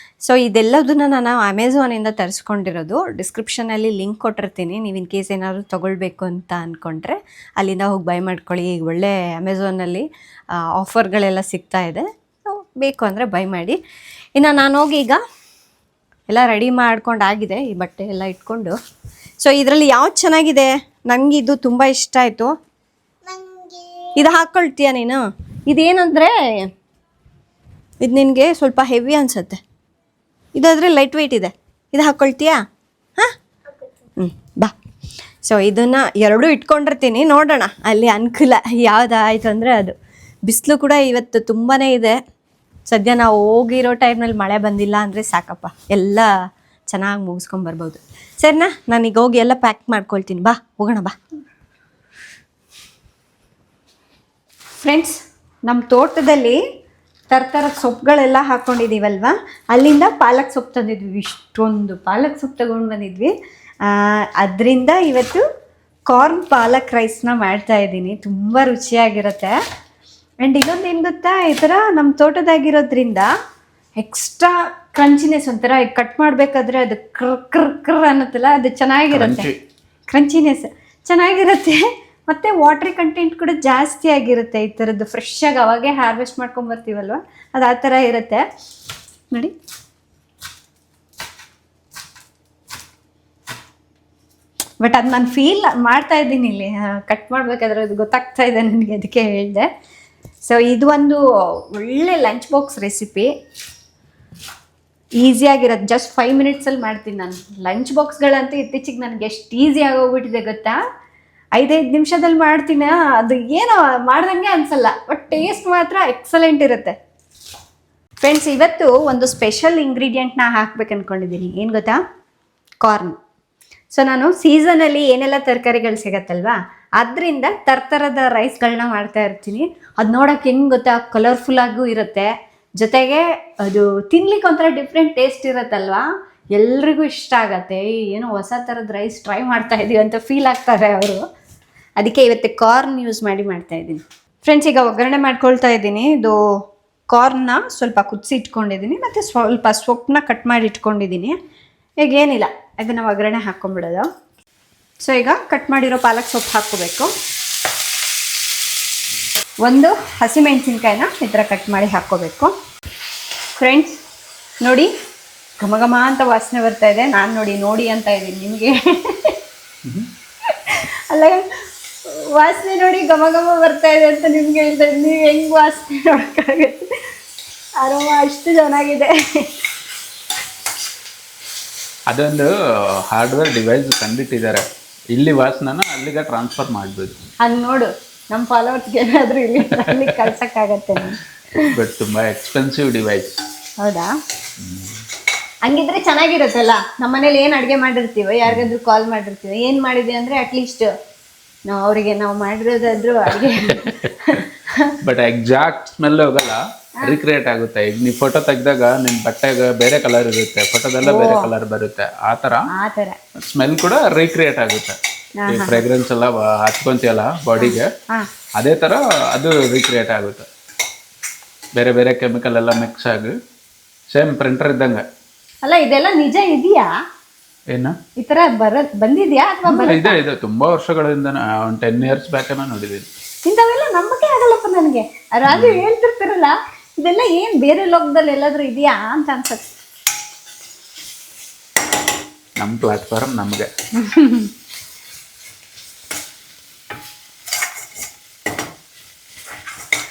ಸೊ ಇದೆಲ್ಲದನ್ನು ನಾನು ಅಮೆಝಾನಿಂದ ತರಿಸ್ಕೊಂಡಿರೋದು. ಡಿಸ್ಕ್ರಿಪ್ಷನಲ್ಲಿ ಲಿಂಕ್ ಕೊಟ್ಟಿರ್ತೀನಿ. ನೀವು ಇನ್ ಕೇಸ್ ಏನಾದರೂ ತೊಗೊಳ್ಬೇಕು ಅಂತ ಅಂದ್ಕೊಂಡ್ರೆ ಅಲ್ಲಿಂದ ಹೋಗಿ ಬೈ ಮಾಡ್ಕೊಳ್ಳಿ. ಈಗ ಒಳ್ಳೆ ಅಮೆಝಾನಲ್ಲಿ ಆಫರ್ಗಳೆಲ್ಲ ಸಿಗ್ತಾ ಇದೆ, ಬೇಕು ಅಂದರೆ ಬೈ ಮಾಡಿ. ಇನ್ನು ನಾನು ಹೋಗಿ ಈಗ ಎಲ್ಲ ರೆಡಿ ಮಾಡ್ಕೊಂಡಾಗಿದೆ, ಈ ಬಟ್ಟೆ ಎಲ್ಲ ಇಟ್ಕೊಂಡು. ಸೊ ಇದರಲ್ಲಿ ಯಾವ್ದು ಚೆನ್ನಾಗಿದೆ, ನನಗೆ ಇದು ತುಂಬ ಇಷ್ಟ ಆಯಿತು. ನನಗೆ ಇದು ಹಾಕ್ಕೊಳ್ತೀಯ ನೀನು? ಇದೇನಂದರೆ ಇದು ನಿನಗೆ ಸ್ವಲ್ಪ ಹೆವಿ ಅನಿಸುತ್ತೆ. ಇದಾದರೆ ಲೈಟ್ ವೆಯ್ಟ್ ಇದೆ. ಇದು ಹಾಕ್ಕೊಳ್ತೀಯಾ? ಹಾಂ, ಬಾ. ಸೊ ಇದನ್ನು ಎರಡೂ ಇಟ್ಕೊಂಡಿರ್ತೀನಿ, ನೋಡೋಣ ಅಲ್ಲಿ ಅನುಕೂಲ ಯಾವುದಾಯ್ತು ಅಂದರೆ ಅದು. ಬಿಸಿಲು ಕೂಡ ಇವತ್ತು ತುಂಬಾ ಇದೆ. ಸದ್ಯ ನಾವು ಹೋಗಿರೋ ಟೈಮ್ನಲ್ಲಿ ಮಳೆ ಬಂದಿಲ್ಲ ಅಂದರೆ ಸಾಕಪ್ಪ, ಎಲ್ಲ ಚೆನ್ನಾಗಿ ಮುಗಿಸ್ಕೊಂಬರ್ಬೋದು. ಸರಿನಾ, ನಾನೀಗ ಹೋಗಿ ಎಲ್ಲ ಪ್ಯಾಕ್ ಮಾಡ್ಕೊಳ್ತೀನಿ. ಬಾ ಹೋಗೋಣ, ಬಾ. ಫ್ರೆಂಡ್ಸ್, ನಮ್ಮ ತೋಟದಲ್ಲಿ ಥರದ ಸೊಪ್ಪುಗಳೆಲ್ಲ ಹಾಕ್ಕೊಂಡಿದ್ದೀವಲ್ವ, ಅಲ್ಲಿಂದ ಪಾಲಕ್ ಸೊಪ್ಪು ತಂದಿದ್ವಿ. ಇಷ್ಟೊಂದು ಪಾಲಕ್ ಸೊಪ್ಪು ತೊಗೊಂಡು ಬಂದಿದ್ವಿ. ಅದರಿಂದ ಇವತ್ತು ಕಾರ್ನ್ ಪಾಲಕ್ ರೈಸ್ನ ಮಾಡ್ತಾಯಿದ್ದೀನಿ. ತುಂಬ ರುಚಿಯಾಗಿರುತ್ತೆ. ಆ್ಯಂಡ್ ಇನ್ನೊಂದು ಏನು ಗೊತ್ತಾ, ಈ ಥರ ನಮ್ಮ ತೋಟದಾಗಿರೋದ್ರಿಂದ ಎಕ್ಸ್ಟ್ರಾ ಕ್ರಂಚಿನೆಸ್, ಒಂಥರ ಕಟ್ ಮಾಡಬೇಕಾದ್ರೆ ಅದು ಕ್ರ್ ಅನ್ನುತ್ತಲ್ಲ, ಅದು ಚೆನ್ನಾಗಿರುತ್ತೆ. ಕ್ರಂಚಿನೆಸ್ ಚೆನ್ನಾಗಿರುತ್ತೆ. ಮತ್ತು ವಾಟ್ರಿ ಕಂಟೆಂಟ್ ಕೂಡ ಜಾಸ್ತಿ ಆಗಿರುತ್ತೆ. ಈ ಥರದ್ದು ಫ್ರೆಶ್ಶಾಗಿ ಅವಾಗೇ ಹಾರ್ವೆಸ್ಟ್ ಮಾಡ್ಕೊಂಬರ್ತೀವಲ್ವ, ಅದು ಆ ಥರ ಇರುತ್ತೆ ನೋಡಿ. ಬಟ್ ಅದು ನಾನು ಫೀಲ್ ಮಾಡ್ತಾ ಇದ್ದೀನಿ ಇಲ್ಲಿ ಕಟ್ ಮಾಡಬೇಕಾದ್ರೆ, ಅದು ಗೊತ್ತಾಗ್ತಾ ಇದೆ ನನಗೆ, ಅದಕ್ಕೆ ಹೇಳಿದೆ. ಸೊ ಇದು ಒಂದು ಒಳ್ಳೆ ಲಂಚ್ ಬಾಕ್ಸ್ ರೆಸಿಪಿ, ಈಸಿಯಾಗಿರೋದು. ಜಸ್ಟ್ 5 ಮಿನಿಟ್ಸಲ್ಲಿ ಮಾಡ್ತೀನಿ ನಾನು. ಲಂಚ್ ಬಾಕ್ಸ್ಗಳಂತೂ ಇತ್ತೀಚೆಗೆ ನನಗೆ ಎಷ್ಟು ಈಸಿ ಆಗೋಗ್ಬಿಟ್ಟಿದೆ ಗೊತ್ತಾ. 5 ನಿಮಿಷದಲ್ಲಿ ಮಾಡ್ತೀನಿ. ಅದು ಏನೋ ಮಾಡ್ದಂಗೆ ಅನಿಸಲ್ಲ, ಬಟ್ ಟೇಸ್ಟ್ ಮಾತ್ರ ಎಕ್ಸಲೆಂಟ್ ಇರುತ್ತೆ. ಫ್ರೆಂಡ್ಸ್, ಇವತ್ತು ಒಂದು ಸ್ಪೆಷಲ್ ಇಂಗ್ರೀಡಿಯೆಂಟ್ನ ಹಾಕ್ಬೇಕು ಅಂದ್ಕೊಂಡಿದ್ದೀನಿ. ಏನು ಗೊತ್ತಾ, ಕಾರ್ನ್. ಸೊ ನಾನು ಸೀಸನಲ್ಲಿ ಏನೆಲ್ಲ ತರಕಾರಿಗಳು ಸಿಗತ್ತಲ್ವಾ, ಅದರಿಂದ ಥರದ ರೈಸ್ಗಳನ್ನ ಮಾಡ್ತಾ ಇರ್ತೀನಿ. ಅದು ನೋಡೋಕೆ ಹೆಂಗೆ ಗೊತ್ತಾ, ಕಲರ್ಫುಲ್ಲಾಗೂ ಇರುತ್ತೆ, ಜೊತೆಗೆ ಅದು ತಿನ್ಲಿಕ್ಕೆ ಒಂಥರ ಡಿಫ್ರೆಂಟ್ ಟೇಸ್ಟ್ ಇರುತ್ತಲ್ವಾ, ಎಲ್ರಿಗೂ ಇಷ್ಟ ಆಗತ್ತೆ. ಏನೋ ಹೊಸ ಥರದ ರೈಸ್ ಟ್ರೈ ಮಾಡ್ತಾ ಇದ್ದೀವಿ ಅಂತ ಫೀಲ್ ಆಗ್ತಾರೆ ಅವರು. ಅದಕ್ಕೆ ಇವತ್ತು ಕಾರ್ನ್ ಯೂಸ್ ಮಾಡಿ ಮಾಡ್ತಾಯಿದ್ದೀನಿ. ಫ್ರೆಂಡ್ಸ್, ಈಗ ಒಗ್ಗರಣೆ ಮಾಡ್ಕೊಳ್ತಾ ಇದ್ದೀನಿ. ಇದು ಕಾರ್ನ್ನ ಸ್ವಲ್ಪ ಕುದಿಸಿ ಇಟ್ಕೊಂಡಿದ್ದೀನಿ, ಮತ್ತು ಸ್ವಲ್ಪ ಸೊಪ್ಪನ್ನ ಕಟ್ ಮಾಡಿ ಇಟ್ಕೊಂಡಿದ್ದೀನಿ. ಈಗ ಏನಿಲ್ಲ, ಅದನ್ನು ಒಗ್ಗರಣೆ ಹಾಕ್ಕೊಂಬಿಡೋದು. ಸೊ ಈಗ ಕಟ್ ಮಾಡಿರೋ ಪಾಲಕ್ ಸೊಪ್ಪು ಹಾಕ್ಕೋಬೇಕು. ಒಂದು ಹಸಿಮೆಣಸಿನ್ಕಾಯಿನ ಈ ಥರ ಕಟ್ ಮಾಡಿ ಹಾಕ್ಕೋಬೇಕು. ಫ್ರೆಂಡ್ಸ್ ನೋಡಿ, ಘಮ ಘಮ ಅಂತ ವಾಸನೆ ಬರ್ತಾ ಇದೆ. ನಾನು ನೋಡಿ ಅಂತ ಇದ್ದೀನಿ ನಿಮಗೆ. ಅಲ್ಲ, ವಾಸನೆ ನೋಡಿ ಘಮ ಘಮ ಬರ್ತಾ ಇದೆ ಅಂತ ನಿಮ್ಗೆ ಹೇಳ್ತಾ ಇದ್ದೀನಿ. ನೀವು ಹೆಂಗೆ ವಾಸನೆ ನೋಡೋಕ್ಕಾಗುತ್ತೆ, ಆರಾಮ ಅಷ್ಟು ಚೆನ್ನಾಗಿದೆ. ಅದೊಂದು ಹಾರ್ಡ್ವೇರ್ ಡಿವೈಸ್ ಕಂಡಿಟ್ಟಿದ್ದಾರೆ, ಇಲ್ಲಿ ವಾಸನನ ಅಲ್ಲಿಗೆ ಟ್ರಾನ್ಸ್ಫರ್ ಮಾಡ್ಬೋದು. ಹಂಗೆ ನೋಡು, ನಮ್ಮ ಫಾಲೋವರ್ಸ್ಗೆ ಏನಾದರೂ ಇಲ್ಲಿ ಅಲ್ಲಿ ಕಳ್ಸೋಕ್ಕಾಗತ್ತೆ. ಬಟ್ ತುಂಬ ಎಕ್ಸ್ಪೆನ್ಸಿವ್ ಡಿವೈಸ್. ಹೌದಾ? ಹಂಗಿದ್ರೆ ಚೆನ್ನಾಗಿರುತ್ತಲ್ಲ. ನಮ್ಮ ಮನೇಲಿ ಏನು ಅಡುಗೆ ಮಾಡಿರ್ತೀವೋ, ಯಾರಿಗಾದ್ರೂ ಕಾಲ್ ಮಾಡಿರ್ತೀವೋ, ಏನು ಮಾಡಿದೆ ಅಂದರೆ ಅಟ್ಲೀಸ್ಟ್ ನಾವು ಅವರಿಗೆ ನಾವು ಮಾಡಿರೋದಾದ್ರೂ ಅಡುಗೆ. ಬಟ್ ಎಕ್ಸಾಕ್ಟ್ ಸ್ಮೆಲ್ ಹೋಗಲ್ಲ, ರಿಕ್ರಿಯೇಟ್ ಆಗುತ್ತೆ. ಈಗ ನೀವು ಫೋಟೋ ತೆಗೆದಾಗ ನಿಮ್ಮ ಬಟ್ಟೆಗೆ ಬೇರೆ ಕಲರ್ ಇರುತ್ತೆ, ಫೋಟೋದೆಲ್ಲ ಬೇರೆ ಕಲರ್ ಬರುತ್ತೆ. ಆ ಥರ ಸ್ಮೆಲ್ ಕೂಡ ರೀಕ್ರಿಯೇಟ್ ಆಗುತ್ತೆ. ಈ ಫ್ರೇಗ್ರೆನ್ಸ್ ಎಲ್ಲ ಹಚ್ಕೊಂತೀಯಲ್ಲ ಬಾಡಿಗೆ, ಅದೇ ಥರ ಅದು ರೀಕ್ರಿಯೇಟ್ ಆಗುತ್ತೆ. ಬೇರೆ ಬೇರೆ ಕೆಮಿಕಲ್ ಎಲ್ಲ ಮಿಕ್ಸ್ ಆಗಿ ಸೇಮ್ ಪ್ರಿಂಟರ್ ಇದ್ದಂಗೆ. ಅಲ್ಲ, ಇದೆಲ್ಲ ನಿಜ ಇದೆಯಾ? ಏನು ಈ ಥರ ಬಂದಿದ್ಯಾ ಅಥವಾ ಇದೆ ತುಂಬಾ ವರ್ಷಗಳಿಂದ, ಒಂದು 10 years ಬ್ಯಾಕ್ ನೋಡಿದ್ದೀನಿ. ಇಂಥವೆಲ್ಲ ನಂಬಕ್ಕೆ ಆಗಲ್ಲಪ್ಪ ನನಗೆ. ರಾಜು ಹೇಳ್ತಿರ್ತಿರಲ್ಲ, ಇದೆಲ್ಲ ಏನು ಬೇರೆ ಲೋಕದಲ್ಲಿ ಎಲ್ಲಾದ್ರೂ ಇದೆಯಾ ಅಂತ ಅನ್ಸುತ್ತೆ. ನಮ್ಮ ಪ್ಲಾಟ್ಫಾರ್ಮ್ ನಮಗೆ.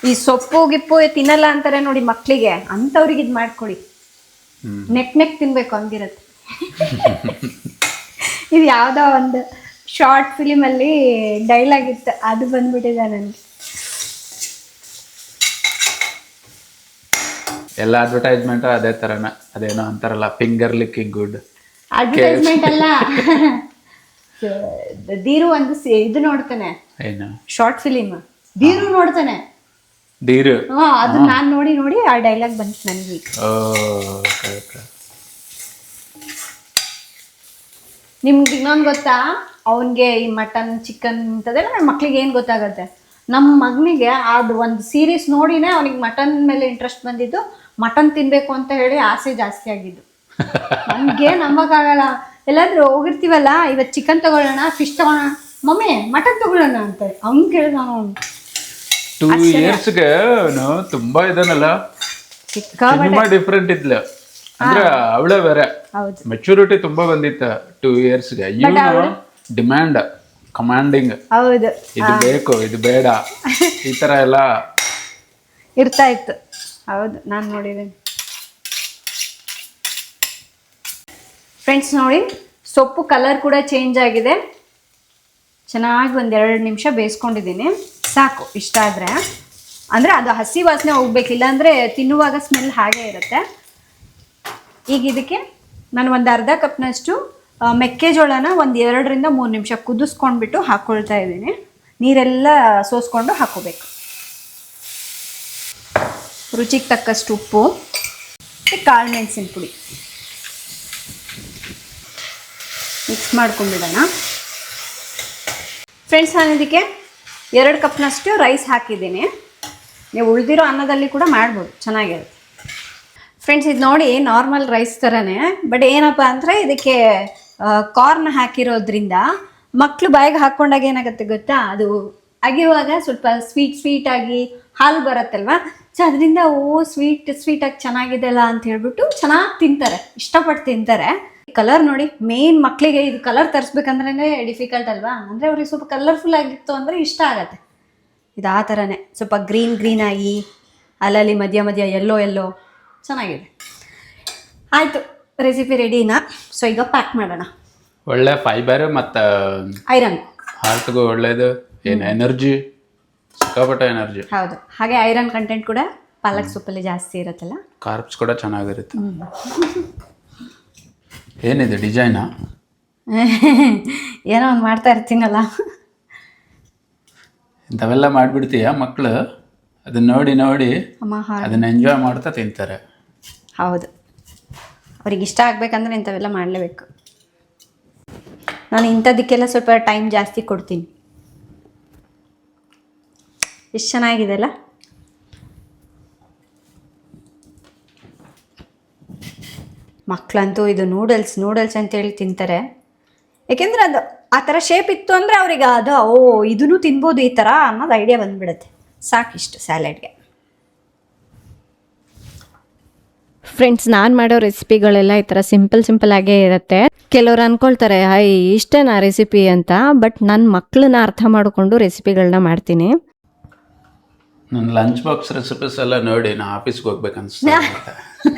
ಈ ಸೊಪ್ಪು ಗಿಪ್ಪು ತಿನ್ನಲ್ಲ ಅಂತಾರೆ ನೋಡಿ ಮಕ್ಕಳಿಗೆ, ಅಂಥವ್ರಿಗೆ ಇದು ಮಾಡ್ಕೊಡಿ. ನೆಕ್ ತಿನ್ಬೇಕು ಹಂಗಿರುತ್ತೆ. ಇದು ಯಾವುದೋ ಒಂದು ಶಾರ್ಟ್ ಫಿಲಿಮಲ್ಲಿ ಡೈಲಾಗ್ ಇತ್ತು, ಅದು ಬಂದ್ಬಿಟ್ಟಿದೆ ನನಗೆ. ಎಲ್ಲ ಅಡ್ವರ್ಟೈಸ್ಮೆಂಟ್ ಅದೇ ಥರನ, ಅದೇನೋ ಅಂತಾರಲ್ಲ, ಫಿಂಗರ್ ಲಿಕ್ಕಿಂಗ್ ಗುಡ್. ಅಡ್ವರ್ಟೈಸ್ಮೆಂಟ್ ಅಲ್ಲ, ದೀರು ಒಂದು ಇದು ನೋಡ್ತಾನೆ, ಏನು ಶಾರ್ಟ್ ಫಿಲಿಮ್ ದೀರು ನೋಡ್ತಾನೆ. ದೀರು ಅದು ನಾನು ನೋಡಿ ಆ ಡೈಲಾಗ್ ಬಂತು ನನಗೆ. ನಿಮ್ಗೆ ಇನ್ನೊಂದು ಗೊತ್ತಾ, ಅವನಿಗೆ ಈ ಮಟನ್ ಚಿಕನ್ ಇಂಥದ್ದೆಲ್ಲ ನನ್ನ ಮಕ್ಳಿಗೆ ಏನು ಗೊತ್ತಾಗತ್ತೆ. ನಮ್ಮ ಮಗನಿಗೆ ಅದು ಒಂದು ಸೀರೀಸ್ ನೋಡಿನೇ ಅವನಿಗೆ ಮಟನ್ ಮೇಲೆ ಇಂಟ್ರೆಸ್ಟ್ ಬಂದಿದ್ದು, ಮಟನ್ ತಿನ್ನಬೇಕು ಅಂತ ಹೇಳಿ ಆಸೆ ಜಾಸ್ತಿ ಆಗಿದ್ದು. ನನಗೆ ನಂಬಕ್ಕಾಗಲ್ಲ. ಎಲ್ಲಾದ್ರೂ ಹೋಗಿರ್ತೀವಲ್ಲ, ಇವತ್ತು ಚಿಕನ್ ತಗೊಳ್ಳೋಣ, ಫಿಶ್ ತಗೊಳ್ಳೋಣ, ಮಮ್ಮಿ ಮಟನ್ ತಗೊಳ್ಳೋಣ ಅಂತಾರೆ. ಅವ್ನು ಕೇಳಿದ ನಾನು 2 yearsಗೆ ತುಂಬಾ ಇದನ್ನಲ್ಲ, ತುಂಬಾ ಡಿಫ್ರೆಂಟ್ ಇದ್ಲ. ಅಂದ್ರೆ ಅವಳೇ ಬೇರೆ ಮೆಚುರಿಟಿ ತುಂಬಾ ಬಂದಿತ್ತ 2 yearsಗೆ. ಇವನು ಡಿಮ್ಯಾಂಡ್ ಕಮಾಂಡಿಂಗ್, ಹೌದು, ಇದು ಬೇಕು ಇದು ಬೇಡ ಈ ತರ ಎಲ್ಲ ಇರ್ತಾ ಇತ್ತು. ಹೌದು, ನಾನು ನೋಡಿದ್ದೀನಿ. ಫ್ರೆಂಡ್ಸ್ ನೋಡಿ, ಸೊಪ್ಪು ಕಲರ್ ಕೂಡ ಚೇಂಜ್ ಆಗಿದೆ. ಚೆನ್ನಾಗಿ 1-2 ನಿಮಿಷ ಬೇಯಿಸ್ಕೊಂಡಿದ್ದೀನಿ. ಸಾಕು ಇಷ್ಟ ಆದರೆ. ಅಂದರೆ ಅದು ಹಸಿ ವಾಸನೆ ಹೋಗ್ಬೇಕಿಲ್ಲ ಅಂದರೆ ತಿನ್ನುವಾಗ ಸ್ಮೆಲ್ ಹಾಗೇ ಇರುತ್ತೆ. ಈಗ ಇದಕ್ಕೆ ನಾನು ಒಂದು ಅರ್ಧ ಕಪ್ನಷ್ಟು ಮೆಕ್ಕೆಜೋಳನ 2-3 ನಿಮಿಷ ಕುದಿಸ್ಕೊಂಡ್ಬಿಟ್ಟು ಹಾಕ್ಕೊಳ್ತಾ ಇದ್ದೀನಿ. ನೀರೆಲ್ಲ ಸೋಸ್ಕೊಂಡು ಹಾಕ್ಕೋಬೇಕು. ರುಚಿಗೆ ತಕ್ಕಷ್ಟು ಉಪ್ಪು, ಕಾಳು ಮೆಣಸಿನ ಪುಡಿ ಮಿಕ್ಸ್ ಮಾಡ್ಕೊಂಡ್ಬಿಡೋಣ. ಫ್ರೆಂಡ್ಸ್, ನಾನು ಇದಕ್ಕೆ 2 ಕಪ್ನಷ್ಟು ರೈಸ್ ಹಾಕಿದ್ದೀನಿ. ನೀವು ಉಳಿದಿರೋ ಅನ್ನದಲ್ಲಿ ಕೂಡ ಮಾಡ್ಬೋದು, ಚೆನ್ನಾಗಿರುತ್ತೆ. ಫ್ರೆಂಡ್ಸ್, ಇದು ನೋಡಿ ನಾರ್ಮಲ್ ರೈಸ್ ಥರನೇ, ಬಟ್ ಏನಪ್ಪ ಅಂದರೆ ಇದಕ್ಕೆ ಕಾರ್ನ್ ಹಾಕಿರೋದ್ರಿಂದ ಮಕ್ಕಳು ಬಾಯಿಗೆ ಹಾಕ್ಕೊಂಡಾಗ ಏನಾಗುತ್ತೆ ಗೊತ್ತಾ, ಅದು ಅಗಿಯುವಾಗ ಸ್ವಲ್ಪ ಸ್ವೀಟಾಗಿ ಹಾಲು ಬರುತ್ತಲ್ವ, ಸೊ ಅದರಿಂದ ಸ್ವೀಟಾಗಿ ಚೆನ್ನಾಗಿದೆಲ್ಲ ಅಂತ ಹೇಳ್ಬಿಟ್ಟು ಚೆನ್ನಾಗಿ ತಿಂತಾರೆ, ಇಷ್ಟಪಟ್ಟು ತಿಂತಾರೆ. ಕಲರ್ ನೋಡಿ, ಮೇನ್ ಮಕ್ಕಳಿಗೆ ಇದು ಕಲರ್ ತರಿಸ್ಬೇಕಂದ್ರೆ ಡಿಫಿಕಲ್ಟ್ ಅಲ್ವಾ, ಅಂದರೆ ಅವ್ರಿಗೆ ಸ್ವಲ್ಪ ಕಲರ್ಫುಲ್ ಆಗಿತ್ತು ಅಂದರೆ ಇಷ್ಟ ಆಗತ್ತೆ. ಇದು ಆ ಥರನೇ ಸ್ವಲ್ಪ ಗ್ರೀನ್ ಆಗಿ ಅಲ್ಲಲ್ಲಿ ಮಧ್ಯ ಎಲ್ಲೋ ಚೆನ್ನಾಗಿದೆ. ಆಯಿತು, ರೆಸಿಪಿ ರೆಡಿನಾ? ಸೊ ಈಗ ಪ್ಯಾಕ್ ಮಾಡೋಣ. ಒಳ್ಳೆ ಫೈಬರ್ ಮತ್ತು ಐರನ್, ಹಾರ್ಟ್ಗೂ ಒಳ್ಳೇದು, ಏನು ಎನರ್ಜಿ, ಸಿಕ್ಕಾಪಟ್ಟೆ ಎನರ್ಜಿ. ಹೌದು, ಹಾಗೆ ಐರನ್ ಕಂಟೆಂಟ್ ಕೂಡ ಪಾಲಕ್ ಸೊಪ್ಪಲ್ಲಿ ಜಾಸ್ತಿ ಇರುತ್ತಲ್ಲ, ಕಾರ್ಬ್ಸ್ ಕೂಡ ಚೆನ್ನಾಗಿರುತ್ತೆ. ಏನಿದೆ ಡಿಸೈನಾ? ಏನೋ ಒಂದು ಮಾಡ್ತಾ ಇರ್ತೀನಲ್ಲ. ಇಂಥವೆಲ್ಲ ಮಾಡಿಬಿಡ್ತೀಯ ಮಕ್ಕಳು, ಅದನ್ನ ನೋಡಿ ಅದನ್ನ ಎಂಜಾಯ್ ಮಾಡ್ತಾ ತಿಂತಾರೆ. ಹೌದು, ಅವ್ರಿಗೆ ಇಷ್ಟ ಆಗ್ಬೇಕಂದ್ರೆ ಇಂಥವೆಲ್ಲ ಮಾಡಲೇಬೇಕು. ನಾನು ಇಂಥದಕ್ಕೆಲ್ಲ ಸ್ವಲ್ಪ ಟೈಮ್ ಜಾಸ್ತಿ ಕೊಡ್ತೀನಿ. ಎಷ್ಟು ಚೆನ್ನಾಗಿದೆ ಅಲ್ಲ. ಮಕ್ಕಳಂತೂ ಇದು ನೂಡಲ್ಸ್ ಅಂತೇಳಿ ತಿಂತಾರೆ. ಏಕೆಂದರೆ ಅದು ಆ ಥರ ಶೇಪ್ ಇತ್ತು ಅಂದರೆ ಅವ್ರಿಗೆ ಅದು ಇದನ್ನು ತಿನ್ಬೋದು ಈ ಥರ ಅನ್ನೋದು ಐಡಿಯಾ ಬಂದುಬಿಡುತ್ತೆ. ಸಾಕಿಷ್ಟು ಸ್ಯಾಲೆಡ್ಗೆ. ಫ್ರೆಂಡ್ಸ್, ನಾನು ಮಾಡೋ ರೆಸಿಪಿಗಳೆಲ್ಲ ಈ ಥರ ಸಿಂಪಲ್ ಆಗೇ ಇರುತ್ತೆ. ಕೆಲವ್ರು ಅಂದ್ಕೊಳ್ತಾರೆ ಇಷ್ಟೇನಾ ರೆಸಿಪಿ ಅಂತ, ಬಟ್ ನನ್ನ ಮಕ್ಕಳನ್ನ ಅರ್ಥ ಮಾಡಿಕೊಂಡು ರೆಸಿಪಿಗಳನ್ನ ಮಾಡ್ತೀನಿ. ನನ್ನ ಲಂಚ್ ಬಾಕ್ಸ್ ರೆಸಿಪೀಸ್ ಎಲ್ಲ ನೋಡಿ ನಾ ಆಫೀಸ್ಗೆ ಹೋಗ್ಬೇಕು ಅನಿಸ್ತಾ.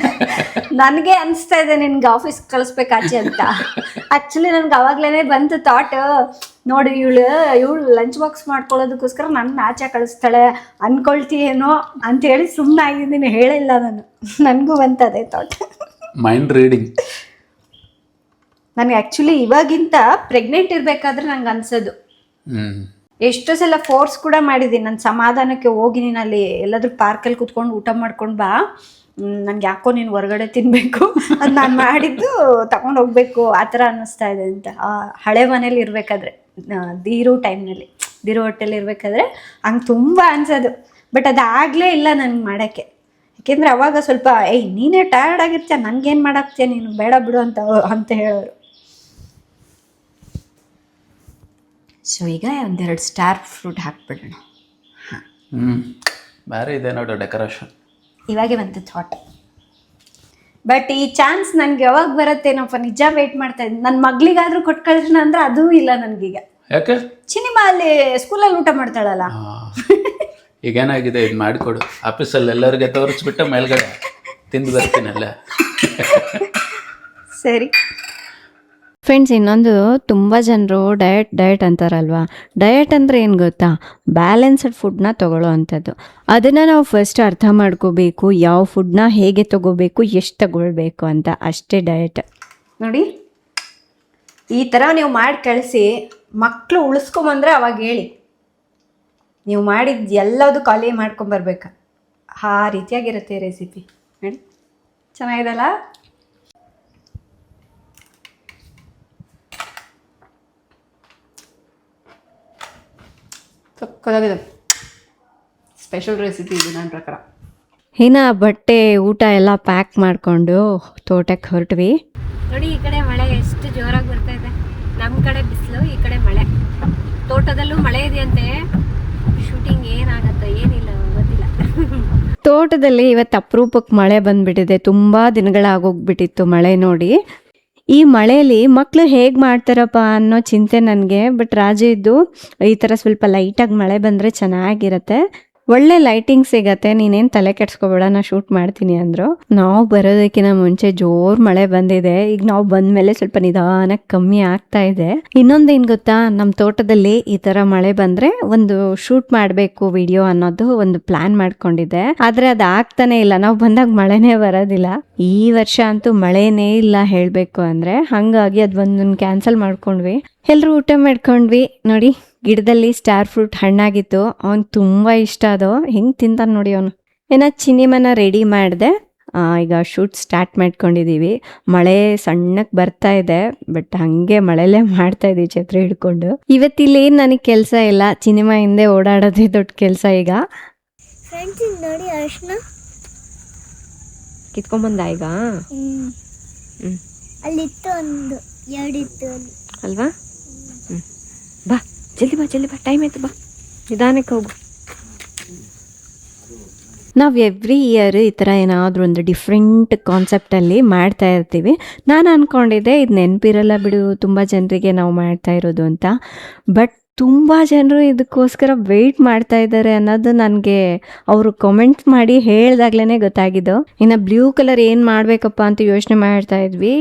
ನನಗೆ ಅನಿಸ್ತಾ ಇದೆ ನಿನ್ಗೆ ಆಫೀಸ್ಗೆ ಕಳಿಸ್ಬೇಕಾಚೆ ಅಂತ. ಆ್ಯಕ್ಚುಲಿ ನನಗೆ ಅವಾಗಲೇ ಬಂತು ಥಾಟ್, ನೋಡಿ ಇವಳು ಲಂಚ್ ಬಾಕ್ಸ್ ಮಾಡ್ಕೊಳ್ಳೋದಕ್ಕೋಸ್ಕರ ನನ್ನ ಆಚೆ ಕಳಿಸ್ತಾಳೆ ಅಂದ್ಕೊಳ್ತೀಯೇನೋ ಅಂತೇಳಿ ಸುಮ್ಮನೆ ಆಗಿದ್ದೀನಿ, ಹೇಳಿಲ್ಲ ನಾನು. ನನಗೂ ಬಂತದೆ ಥಾಟ್. Mind reading. ನನಗೆ ಆ್ಯಕ್ಚುಲಿ ಇವಾಗಿಂತ ಪ್ರೆಗ್ನೆಂಟ್ ಇರಬೇಕಾದ್ರೆ ನಂಗೆ ಅನ್ಸೋದು. ಎಷ್ಟೋ ಸಲ ಫೋರ್ಸ್ ಕೂಡ ಮಾಡಿದ್ದೀನಿ. ನನ್ನ ಸಮಾಧಾನಕ್ಕೆ ಹೋಗಿ ನೀನು ಅಲ್ಲಿ ಎಲ್ಲಾದ್ರೂ ಪಾರ್ಕಲ್ಲಿ ಕೂತ್ಕೊಂಡು ಊಟ ಮಾಡ್ಕೊಂಡು ಬಾ, ನನಗೆ ಯಾಕೋ ನೀನು ಹೊರಗಡೆ ತಿನ್ನಬೇಕು, ಅದು ನಾನು ಮಾಡಿದ್ದು ತಗೊಂಡು ಹೋಗ್ಬೇಕು ಆ ಥರ ಅನ್ನಿಸ್ತಾ ಇದೆ ಅಂತ. ಹಳೆ ಮನೇಲಿ ಇರಬೇಕಾದ್ರೆ, ದೀರು ಹೊಟ್ಟೆಲಿ ಇರಬೇಕಾದ್ರೆ ಹಂಗೆ ತುಂಬ ಅನ್ಸೋದು. ಬಟ್ ಅದಾಗಲೇ ಇಲ್ಲ ನನಗೆ ಮಾಡೋಕ್ಕೆ. ಯಾಕೆಂದರೆ ಅವಾಗ ಸ್ವಲ್ಪ ನೀನೇ ಟಯರ್ಡ್ ಆಗಿರ್ತೀಯ, ನನಗೇನು ಮಾಡಾಕ್ತೀಯ ನೀನು, ಬೇಡ ಬಿಡು ಅಂತ ಹೇಳೋರು. ಸೊ ಈಗ 1-2 ಸ್ಟಾರ್ ಫ್ರೂಟ್ ಹಾಕ್ಬಿಡೋಣ. ಬೇರೆ ಇದೆ ನೋಡು ಡೆಕೋರೇಷನ್. ಇವಾಗೆ ಬಂತು ಥಾಟ್. ಬಟ್ ಈ ಚಾನ್ಸ್ ನನಗೆ ಯಾವಾಗ ಬರುತ್ತೇನಪ್ಪ, ನಿಜ ವೇಟ್ ಮಾಡ್ತಾ ಇದ್ದೀನಿ. ನನ್ನ ಮಗಳಿಗಾದ್ರೂ ಕೊಟ್ಟು ಕಳಿಸೋಣ ಅಂದ್ರೆ ಅದೂ ಇಲ್ಲ ನನಗೀಗ. ಯಾಕೆ? ಚಿನಿಮಾ ಅಲ್ಲಿ ಸ್ಕೂಲಲ್ಲಿ ಊಟ ಮಾಡ್ತಾಳಲ್ಲ. ಈಗೇನಾಗಿದೆ, ಇದು ಮಾಡಿಕೊಡು. ಆಫೀಸಲ್ಲಿ ಎಲ್ಲರಿಗೆ ತೋರಿಸ್ಬಿಟ್ಟು ಮೇಲ್ಗಡೆ ತಿಂದು ಬರ್ತೀನಲ್ಲ. ಸರಿ ಫ್ರೆಂಡ್ಸ್, ಇನ್ನೊಂದು ತುಂಬ ಜನರು ಡಯಟ್ ಅಂತಾರಲ್ವಾ. ಡಯಟ್ ಅಂದರೆ ಏನು ಗೊತ್ತಾ, ಬ್ಯಾಲೆನ್ಸ್ಡ್ ಫುಡ್ನ ತೊಗೊಳ್ಳೋ ಅಂಥದ್ದು. ಅದನ್ನು ನಾವು ಫಸ್ಟ್ ಅರ್ಥ ಮಾಡ್ಕೋಬೇಕು, ಯಾವ ಫುಡ್ನ ಹೇಗೆ ತೊಗೋಬೇಕು, ಎಷ್ಟು ತಗೊಳ್ಬೇಕು ಅಂತ, ಅಷ್ಟೇ ಡಯಟ್. ನೋಡಿ, ಈ ಥರ ನೀವು ಮಾಡಿ ಕಳಿಸಿ ಮಕ್ಕಳು ಉಳಿಸ್ಕೊಂಬಂದ್ರೆ ಅವಾಗ ಹೇಳಿ, ನೀವು ಮಾಡಿದ್ದು ಎಲ್ಲದು ಖಾಲಿ ಮಾಡ್ಕೊಂಬರ್ಬೇಕು. ಆ ರೀತಿಯಾಗಿರುತ್ತೆ ರೆಸಿಪಿ. ಹೇಳಿ, ಚೆನ್ನಾಗಿದಲ್ಲ? ಸಕ್ಕತ್ತಾಗಿದೆ. ಸ್ಪೆಷಲ್ ರೆಸಿಪಿ ಇದು ನನ್ನ ಪ್ರಕಾರ. ಇನ್ನು ಬಟ್ಟೆ ಊಟ ಎಲ್ಲ ಪ್ಯಾಕ್ ಮಾಡಿಕೊಂಡು ತೋಟಕ್ಕೆ ಹೊರಟ್ವಿ. ನೋಡಿ, ಈ ಕಡೆ ಮಳೆ ಎಷ್ಟು ಜೋರಾಗಿ ಬರ್ತಾ ಇದೆ. ನಮ್ಮ ಕಡೆ ಬಿಸಿಲು, ಈ ಕಡೆ ಮಳೆ. ತೋಟದಲ್ಲೂ ಮಳೆ ಇದೆಯಂತೆ. ಶೂಟಿಂಗ್ ಏನಾಗತ್ತೋ ಏನಿಲ್ಲ ಗೊತ್ತಿಲ್ಲ. ತೋಟದಲ್ಲಿ ಇವತ್ತು ಅಪರೂಪಕ್ಕೆ ಮಳೆ ಬಂದ್ಬಿಟ್ಟಿದೆ. ತುಂಬ ದಿನಗಳಾಗೋಗ್ಬಿಟ್ಟಿತ್ತು ಮಳೆ ನೋಡಿ. ಈ ಮಳೆಯಲ್ಲಿ ಮಕ್ಕಳು ಹೇಗೆ ಮಾಡ್ತಾರಪ್ಪ ಅನ್ನೋ ಚಿಂತೆ ನನಗೆ. ಬಟ್ ರಾಜು ಇದ್ದು ಈ ಥರ ಸ್ವಲ್ಪ ಲೈಟಾಗಿ ಮಳೆ ಬಂದರೆ ಚೆನ್ನಾಗಿರತ್ತೆ, ಒಳ್ಳೆ ಲೈಟಿಂಗ್ ಸಿಗತ್ತೆ, ನೀನೇನು ತಲೆ ಕೆಡ್ಸ್ಕೊಬೇಡ, ನಾ ಶೂಟ್ ಮಾಡ್ತೀನಿ ಅಂದರು. ನಾವು ಬರೋದಕ್ಕಿಂತ ಮುಂಚೆ ಜೋರ್ ಮಳೆ ಬಂದಿದೆ. ಈಗ ನಾವು ಬಂದ್ಮೇಲೆ ಸ್ವಲ್ಪ ನಿಧಾನಕ್ಕೆ ಕಮ್ಮಿ ಆಗ್ತಾ ಇದೆ. ಇನ್ನೊಂದೇನು ಗೊತ್ತಾ, ನಮ್ಮ ತೋಟದಲ್ಲಿ ಈ ಥರ ಮಳೆ ಬಂದರೆ ಒಂದು ಶೂಟ್ ಮಾಡಬೇಕು ವಿಡಿಯೋ ಅನ್ನೋದು ಒಂದು ಪ್ಲಾನ್ ಮಾಡ್ಕೊಂಡಿದ್ದೆ. ಆದರೆ ಅದು ಆಗ್ತಾನೆ ಇಲ್ಲ, ನಾವು ಬಂದಾಗ ಮಳೆನೇ ಬರೋದಿಲ್ಲ. ಈ ವರ್ಷ ಅಂತೂ ಮಳೆನೇ ಇಲ್ಲ ಹೇಳಬೇಕು ಅಂದರೆ. ಹಾಗಾಗಿ ಅದು ಒಂದನ್ನು ಕ್ಯಾನ್ಸಲ್ ಮಾಡ್ಕೊಂಡ್ವಿ. ಎಲ್ಲರೂ ಊಟ ಮಾಡ್ಕೊಂಡ್ವಿ. ನೋಡಿ, ಗಿಡದಲ್ಲಿ ಸ್ಟಾರ್ ಫ್ರೂಟ್ ಹಣ್ಣಾಗಿತ್ತು, ಅವ್ನು ತುಂಬ ಇಷ್ಟ. ಅದು ಹೆಂಗೆ ತಿಂತಾನೆ ನೋಡಿ ಅವನು. ಏನೋ ಚಿನಿಮನ ರೆಡಿ ಮಾಡಿದೆ. ಈಗ ಶೂಟ್ ಸ್ಟಾರ್ಟ್ ಮಾಡ್ಕೊಂಡಿದ್ದೀವಿ. ಮಳೆ ಸಣ್ಣಕ್ಕೆ ಬರ್ತಾ ಇದೆ, ಬಟ್ ಹಾಗೆ ಮಳೆಲೇ ಮಾಡ್ತಾ ಇದ್ದೀವಿ ಛತ್ರಿ ಹಿಡ್ಕೊಂಡು. ಇವತ್ತಿಲ್ಲಿ ನನಗೆ ಕೆಲಸ ಇಲ್ಲ, ಚಿನಿಮಾ ಹಿಂದೆ ಓಡಾಡೋದೇ ದೊಡ್ಡ ಕೆಲಸ ಈಗ. ಫ್ರೆಂಡ್ಸ್ ಇಲ್ಲಿ ನೋಡಿ ಅರ್ಶನ ಕಿತ್ಕೊಂಬಂದ ಈಗ. ಅಲ್ಲಿತ್ತು, ಒಂದು ಎರಡಿತ್ತು ಅಲ್ಲಿ ಅಲ್ವಾ? ಬಾ ಜಲ್ದಿ ಬಾ, ಜಲ್ದಿ ಬಾ, ಟೈಮ್ ಆಯ್ತು, ಬಾ ನಿಧಾನಕ್ಕೆ ಹೋಗು. ನಾವು ಎವ್ರಿ ಇಯರ್ ಈ ಥರ ಏನಾದರೂ ಒಂದು ಡಿಫ್ರೆಂಟ್ ಕಾನ್ಸೆಪ್ಟಲ್ಲಿ ಮಾಡ್ತಾ ಇರ್ತೀವಿ. ನಾನು ಅಂದ್ಕೊಂಡಿದ್ದೆ ಇದು ನೆನಪಿರಲ್ಲ ಬಿಡು ತುಂಬ ಜನರಿಗೆ ನಾವು ಮಾಡ್ತಾ ಇರೋದು ಅಂತ. ಬಟ್ ತುಂಬ ಜನರು ಇದಕ್ಕೋಸ್ಕರ ವೆಯ್ಟ್ ಮಾಡ್ತಾ ಇದ್ದಾರೆ ಅನ್ನೋದು ನನಗೆ ಅವರು ಕಮೆಂಟ್ಸ್ ಮಾಡಿ ಹೇಳ್ದಾಗ್ಲೇ ಗೊತ್ತಾಗಿದ್ದು. ಇನ್ನು ಬ್ಲೂ ಕಲರ್ ಏನು ಮಾಡಬೇಕಪ್ಪ ಅಂತ ಯೋಚನೆ ಮಾಡ್ತಾ ಇದ್ವಿ.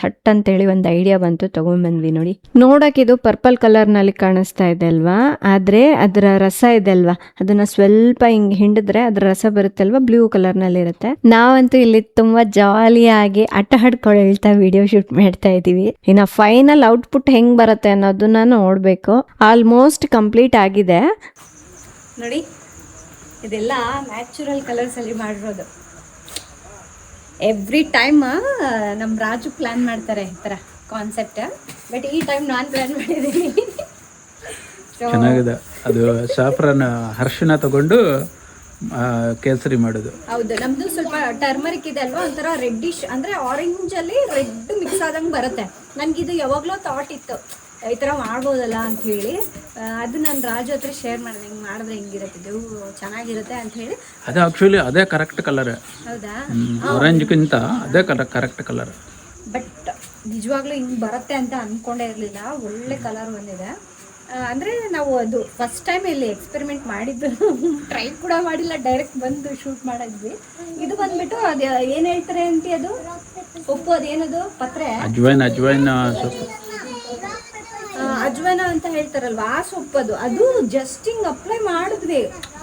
ಥಟ್ ಅಂತೇಳಿ ಒಂದು ಐಡಿಯಾ ಬಂತು, ತೊಗೊಂಡ್ಬಂದ್ವಿ. ನೋಡಿ, ನೋಡೋಕೆ ಇದು ಪರ್ಪಲ್ ಕಲರ್ನಲ್ಲಿ ಕಾಣಿಸ್ತಾ ಇದೆ ಅಲ್ವಾ, ಆದರೆ ಅದರ ರಸ ಇದೆ ಅಲ್ವಾ, ಅದನ್ನು ಸ್ವಲ್ಪ ಹಿಂಗೆ ಹಿಂಡಿದ್ರೆ ಅದರ ರಸ ಬರುತ್ತೆ ಅಲ್ವಾ, ಬ್ಲೂ ಕಲರ್ನಲ್ಲಿ ಇರುತ್ತೆ. ನಾವಂತೂ ಇಲ್ಲಿ ತುಂಬ ಜಾಲಿಯಾಗಿ ಆಟ ಆಡ್ಕೊಳ್ತಾ ವಿಡಿಯೋ ಶೂಟ್ ಮಾಡ್ತಾ ಇದ್ದೀವಿ. ಇನ್ನು ಫೈನಲ್ ಔಟ್ಪುಟ್ ಹೆಂಗೆ ಬರುತ್ತೆ ಅನ್ನೋದನ್ನ ನೋಡಬೇಕು. ಆಲ್ಮೋಸ್ಟ್ ಕಂಪ್ಲೀಟ್ ಆಗಿದೆ ನೋಡಿ. ಇದೆಲ್ಲ ನ್ಯಾಚುರಲ್ ಕಲರ್ಸಲ್ಲಿ ಮಾಡಿರೋದು. ಎವ್ರಿ ಟೈಮ್ ನಮ್ಮ ರಾಜು ಪ್ಲ್ಯಾನ್ ಮಾಡ್ತಾರೆ ಈ ಥರ ಕಾನ್ಸೆಪ್ಟ್, ಬಟ್ ಈ ಟೈಮ್ ನಾನು ಪ್ಲ್ಯಾನ್ ಮಾಡಿದ್ದೀನಿ. ಚೆನ್ನಾಗಿದೆ. ಅದು ಸಾಫ್ರಾನ್ ಅರಿಶಿನ ತಗೊಂಡು ಕೇಸರಿ ಮಾಡೋದು. ಹೌದು, ನಮ್ದು ಸ್ವಲ್ಪ ಟರ್ಮರಿಕ್ ಇದೆ ಅಲ್ವಾ, ಒಂಥರ ರೆಡ್ಡಿಶ್ ಅಂದರೆ ಆರೆಂಜಲ್ಲಿ ರೆಡ್ ಮಿಕ್ಸ್ ಆದಂಗೆ ಬರುತ್ತೆ. ನನಗಿದು ಯಾವಾಗಲೂ ಥಾಟ್ ಇತ್ತು ಈ ಥರ ಮಾಡ್ಬೋದಲ್ಲ ಅಂತ ಹೇಳಿ. ಅದು ನಾನು ರಾಜು ಹತ್ರ ಶೇರ್ ಮಾಡಿದೆ, ಹಿಂಗೆ ಮಾಡಿದ್ರೆ ಹಿಂಗಿರುತ್ತೆ, ಇದು ಚೆನ್ನಾಗಿರುತ್ತೆ ಅಂತ ಹೇಳಿ. ಅದು ಆ್ಯಕ್ಚುಲಿ ಅದೇ ಕರೆಕ್ಟ್ ಕಲರ್. ಹೌದಾ? ಆರೆಂಜ್ಗಿಂತ ಅದೇ ಕರೆಕ್ಟ್ ಕಲರ್. ಬಟ್ ನಿಜವಾಗ್ಲೂ ಹಿಂಗೆ ಬರುತ್ತೆ ಅಂತ ಅಂದ್ಕೊಂಡೇ ಇರಲಿಲ್ಲ. ಒಳ್ಳೆ ಕಲರ್ ಬಂದಿದೆ. ಅಂದರೆ ನಾವು ಅದು ಫಸ್ಟ್ ಟೈಮ್ ಇಲ್ಲಿ ಎಕ್ಸ್ಪೆರಿಮೆಂಟ್ ಮಾಡಿದ್ದು, ಟ್ರೈ ಕೂಡ ಮಾಡಿಲ್ಲ, ಡೈರೆಕ್ಟ್ ಬಂದು ಶೂಟ್ ಮಾಡಿದ್ವಿ. ಇದು ಬಂದ್ಬಿಟ್ಟು ಅದು ಏನು ಹೇಳ್ತಾರೆ ಅಂತಿ, ಅದು ಉಪ್ಪು, ಅದೇನದು ಪತ್ರೆ, ಅಜ್ವೈನ್ ಅಜ್ವೈನ ಅಂತ ಹೇಳ್ತಾರಲ್ವ, ಆ ಸೊಪ್ಪದು. ಅದು ಜಸ್ಟ್ ಹಿಂಗೆ ಅಪ್ಲೈ ಮಾಡಿದ್ವಿ.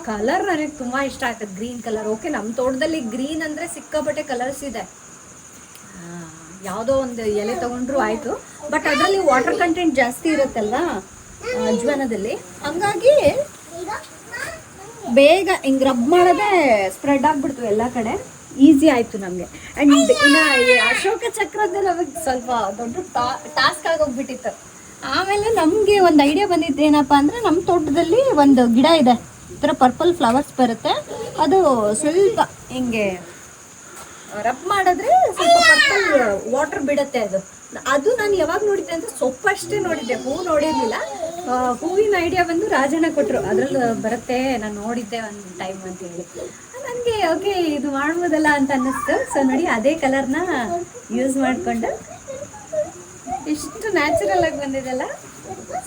ಕಲರ್ ನನಗೆ ತುಂಬ ಇಷ್ಟ ಆಗ್ತದೆ, ಗ್ರೀನ್ ಕಲರ್. ಓಕೆ, ನಮ್ಮ ತೋಟದಲ್ಲಿ ಗ್ರೀನ್ ಅಂದರೆ ಸಿಕ್ಕಾಪಟ್ಟೆ ಕಲರ್ಸ್ ಇದೆ. ಯಾವುದೋ ಒಂದು ಎಲೆ ತೊಗೊಂಡ್ರು ಆಯಿತು, ಬಟ್ ಅದರಲ್ಲಿ ವಾಟರ್ ಕಂಟೆಂಟ್ ಜಾಸ್ತಿ ಇರುತ್ತಲ್ವಾ ಅಜ್ವೈನದಲ್ಲಿ. ಹಂಗಾಗಿ ಬೇಗ ಹಿಂಗೆ ರಬ್ ಮಾಡೋದೇ ಸ್ಪ್ರೆಡ್ ಆಗಿಬಿಡ್ತು ಎಲ್ಲ ಕಡೆ. ಈಸಿ ಆಯಿತು ನಮಗೆ. ಆ್ಯಂಡ್ ಇನ್ನು ಅಶೋಕ ಚಕ್ರದ್ದು ನಮಗೆ ಸ್ವಲ್ಪ ದೊಡ್ಡ ಟಾಸ್ಕ್ ಆಗೋಗ್ಬಿಟ್ಟಿತ್ತು. ಆಮೇಲೆ ನಮಗೆ ಒಂದು ಐಡಿಯಾ ಬಂದಿದ್ದು ಏನಪ್ಪ ಅಂದರೆ, ನಮ್ಮ ತೋಟದಲ್ಲಿ ಒಂದು ಗಿಡ ಇದೆ, ಈ ಥರ ಪರ್ಪಲ್ ಫ್ಲವರ್ಸ್ ಬರುತ್ತೆ. ಅದು ಸ್ವಲ್ಪ ಹಿಂಗೆ ರಬ್ ಮಾಡಿದ್ರೆ ಸ್ವಲ್ಪ ಪರ್ಪಲ್ ವಾಟರ್ ಬಿಡುತ್ತೆ. ಅದು ನಾನು ಯಾವಾಗ ನೋಡಿದ್ದೆ ಅಂದರೆ ಸೊಪ್ಪಷ್ಟೇ ನೋಡಿದ್ದೆ, ಹೂ ನೋಡಿರಲಿಲ್ಲ. ಹೂವಿನ ಐಡಿಯಾ ಬಂದು ರಾಜಣ್ಣ ಕೊಟ್ಟರು, ಅದರಲ್ಲಿ ಬರುತ್ತೆ, ನಾನು ನೋಡಿದ್ದೆ ಒಂದು ಟೈಮ್ ಅಂತೇಳಿ. ನನಗೆ ಓಕೆ ಇದು ಮಾಡ್ಬೋದಲ್ಲ ಅಂತ ಅನ್ನಿಸ್ತು. ಸೊ ನೋಡಿ, ಅದೇ ಕಲರ್ನ ಯೂಸ್ ಮಾಡಿಕೊಂಡು ಇಷ್ಟು ನ್ಯಾಚುರಲ್ ಆಗಿ ಬಂದಿದೆಲ್ಲ.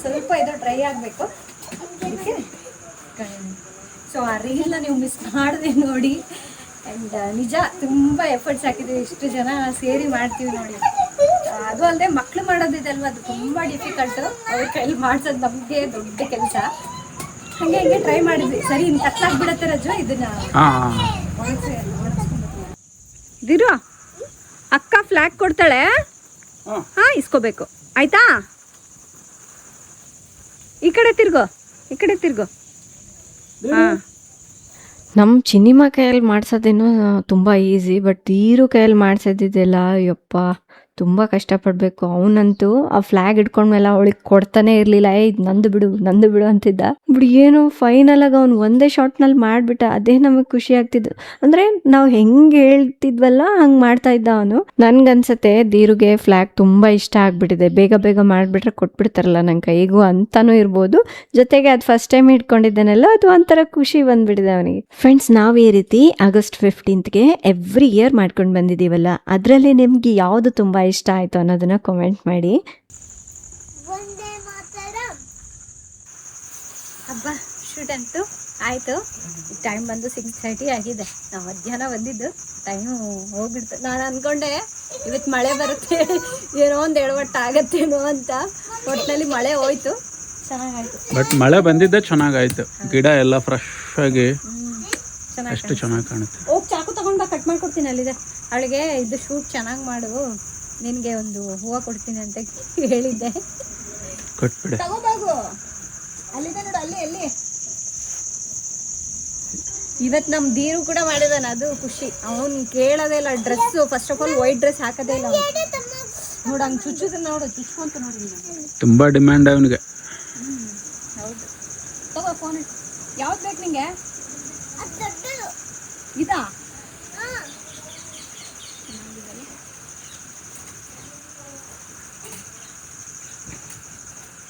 ಸ್ವಲ್ಪ ಇದು ಡ್ರೈ ಆಗಬೇಕು ಅದಕ್ಕೆ. ಸೊ ಆ ರೀಲ್ನ ನೀವು ಮಿಸ್ ಮಾಡಿದೆ ನೋಡಿ. ಆ್ಯಂಡ್ ನಿಜ ತುಂಬ ಎಫರ್ಟ್ಸ್ ಹಾಕಿದ್ದೀವಿ, ಇಷ್ಟು ಜನ ಸೇರಿ ಮಾಡ್ತೀವಿ ನೋಡಿ. ಅದು ಅಲ್ಲದೆ ಮಕ್ಕಳು ಮಾಡೋದಿದಲ್ವ, ಅದು ತುಂಬ ಡಿಫಿಕಲ್ಟು. ಅವ್ರ ಕೈಲಿ ಮಾಡ್ಸೋದು ನಮಗೆ ದೊಡ್ಡ ಕೆಲಸ. ಹಾಗೆ ಟ್ರೈ ಮಾಡಿದ್ವಿ. ಸರಿ, ಇನ್ನು ಕತ್ಲಾಗ್ಬಿಡತ್ತೆ ರಜು, ಇದನ್ನ ದಿರು ಅಕ್ಕ ಫ್ಲಾಗ್ ಕೊಡ್ತಾಳೆ, ಹಾಂ ಇಸ್ಕೋಬೇಕು ಆಯ್ತಾ? ಈ ಕಡೆ ತಿರ್ಗೋ, ಈ ಕಡೆ ತಿರ್ಗೋ. ಹಾಂ, ನಮ್ಮ ಚಿನ್ನಿಮ್ಮ ಕೈಯಲ್ಲಿ ಮಾಡ್ಸೋದೇನೋ ತುಂಬ ಈಸಿ, ಬಟ್ ತೀರು ಕೈಯಲ್ಲಿ ಮಾಡ್ಸೋದಿದೆಲ್ಲ ಯಪ್ಪ ತುಂಬ ಕಷ್ಟಪಡಬೇಕು. ಅವನಂತೂ ಆ ಫ್ಲ್ಯಾಗ್ ಹಿಡ್ಕೊಂಡ್ಮೇಲೆ ಅವಳಿಗೆ ಕೊಡ್ತಾನೆ ಇರಲಿಲ್ಲ. ಇದು ನಂದು ಬಿಡು ಅಂತಿದ್ದ. ಬಟ್ ಏನು ಫೈನಲ್ ಆಗಿ ಅವ್ನು ಒಂದೇ ಶಾರ್ಟ್ನಲ್ಲಿ ಮಾಡಿಬಿಟ್ಟ. ಅದೇ ನಮಗೆ ಖುಷಿ ಆಗ್ತಿದ್ದು. ಅಂದರೆ ನಾವು ಹೆಂಗೆ ಹೇಳ್ತಿದ್ವಲ್ಲ ಹಂಗೆ ಮಾಡ್ತಾ ಇದ್ದ ಅವನು. ನನಗನ್ಸತ್ತೆ ದೀರುಗೆ ಫ್ಲ್ಯಾಗ್ ತುಂಬ ಇಷ್ಟ ಆಗಿಬಿಟ್ಟಿದೆ. ಬೇಗ ಮಾಡಿಬಿಟ್ರೆ ಕೊಟ್ಬಿಡ್ತಾರಲ್ಲ ನನ್ನ ಕೈಗೂ ಅಂತಲೂ ಇರ್ಬೋದು. ಜೊತೆಗೆ ಅದು ಫಸ್ಟ್ ಟೈಮ್ ಇಟ್ಕೊಂಡಿದ್ದಾನಲ್ಲ, ಅದು ಒಂಥರ ಖುಷಿ ಬಂದ್ಬಿಟ್ಟಿದೆ ಅವನಿಗೆ. ಫ್ರೆಂಡ್ಸ್, ನಾವು ಈ ರೀತಿ ಆಗಸ್ಟ್ 15ಗೆ ಎವ್ರಿ ಇಯರ್ ಮಾಡ್ಕೊಂಡು ಬಂದಿದ್ದೀವಲ್ಲ, ಅದರಲ್ಲಿ ನಿಮ್ಗೆ ಯಾವುದು ತುಂಬ ಇಷ್ಟ ಆಯಿತು ಅನ್ನೋದನ್ನು ಕಮೆಂಟ್ ಮಾಡಿ. ಒಂದೇ ಮಾತರಂ. ಹಬ್ಬ ಶೂಟ್ ಅಂತೂ ಆಯಿತು. ಟೈಮ್ ಬಂದು 6:30 ಆಗಿದೆ. ನಾವು ಮಧ್ಯಾಹ್ನ ಬಂದಿದ್ದು, ಟೈಮು ಹೋಗ್ಬಿಡ್ತು. ನಾನು ಅಂದ್ಕೊಂಡೆ ಇವತ್ತು ಮಳೆ ಬರುತ್ತೆ, ಏನೋ ಒಂದು ಎಡವಟ್ಟು ಆಗತ್ತೇನೋ ಅಂತ. ಒಟ್ಟಿನಲ್ಲಿ ಮಳೆ ಹೋಯ್ತು, ಚೆನ್ನಾಗಾಯ್ತು. ಬಟ್ ಮಳೆ ಬಂದಿದ್ದೆ ಚೆನ್ನಾಗಾಯ್ತು. ಗಿಡ ಎಲ್ಲ ಫ್ರೆಶ್ ಆಗಿ ಚೆನ್ನಾಗಿ ಎಷ್ಟು ಚೆನ್ನಾಗಿ ಕಾಣುತ್ತೆ. ಹೋಗಿ ಚಾಕು ತಗೊಂಡು ಕಟ್ ಮಾಡ್ಕೊಡ್ತೀನಿ. ಅಲ್ಲಿದೆ ಅವಳಿಗೆ ಇದು ಶೂಟ್ ಚೆನ್ನಾಗಿ ಮಾಡು, ನಿನಗೆ ಒಂದು ಹೂವು ಕೊಡ್ತೀನಿ ಅಂತ ಹೇಳಿದ್ದೆ. ಕೊಟ್ಬಿಡೆ. ತಗೋಬಾಗು, ಅಲ್ಲಿದೆ ನೋಡು, ಅಲ್ಲಿ ಇವತ್ತು ನಮ್ಮ ದೀರು ಕೂಡ ಮಾಡಿದಾನೆ, ಅದು ಖುಷಿ. ಅವನು ಕೇಳೋದೇ ಇಲ್ಲ dress. First of all white dress ಹಾಕೋದೇ ಇಲ್ಲ ನೋಡು. ಹಂಗೆ ಚುಚ್ಚುತ್ತೆ ನೋಡು, ಚುಚ್ಕೊಂತ ನೋಡಿ. ತುಂಬಾ ಡಿಮ್ಯಾಂಡ್ ಅವನಿಗೆ. ಹೌದು, ತಗೋ ಫೋನ್. ಯಾವ್ದು ಬೇಕು ನಿಂಗೆ? ಅದು ದೊಡ್ಡದು. ಇದಾ?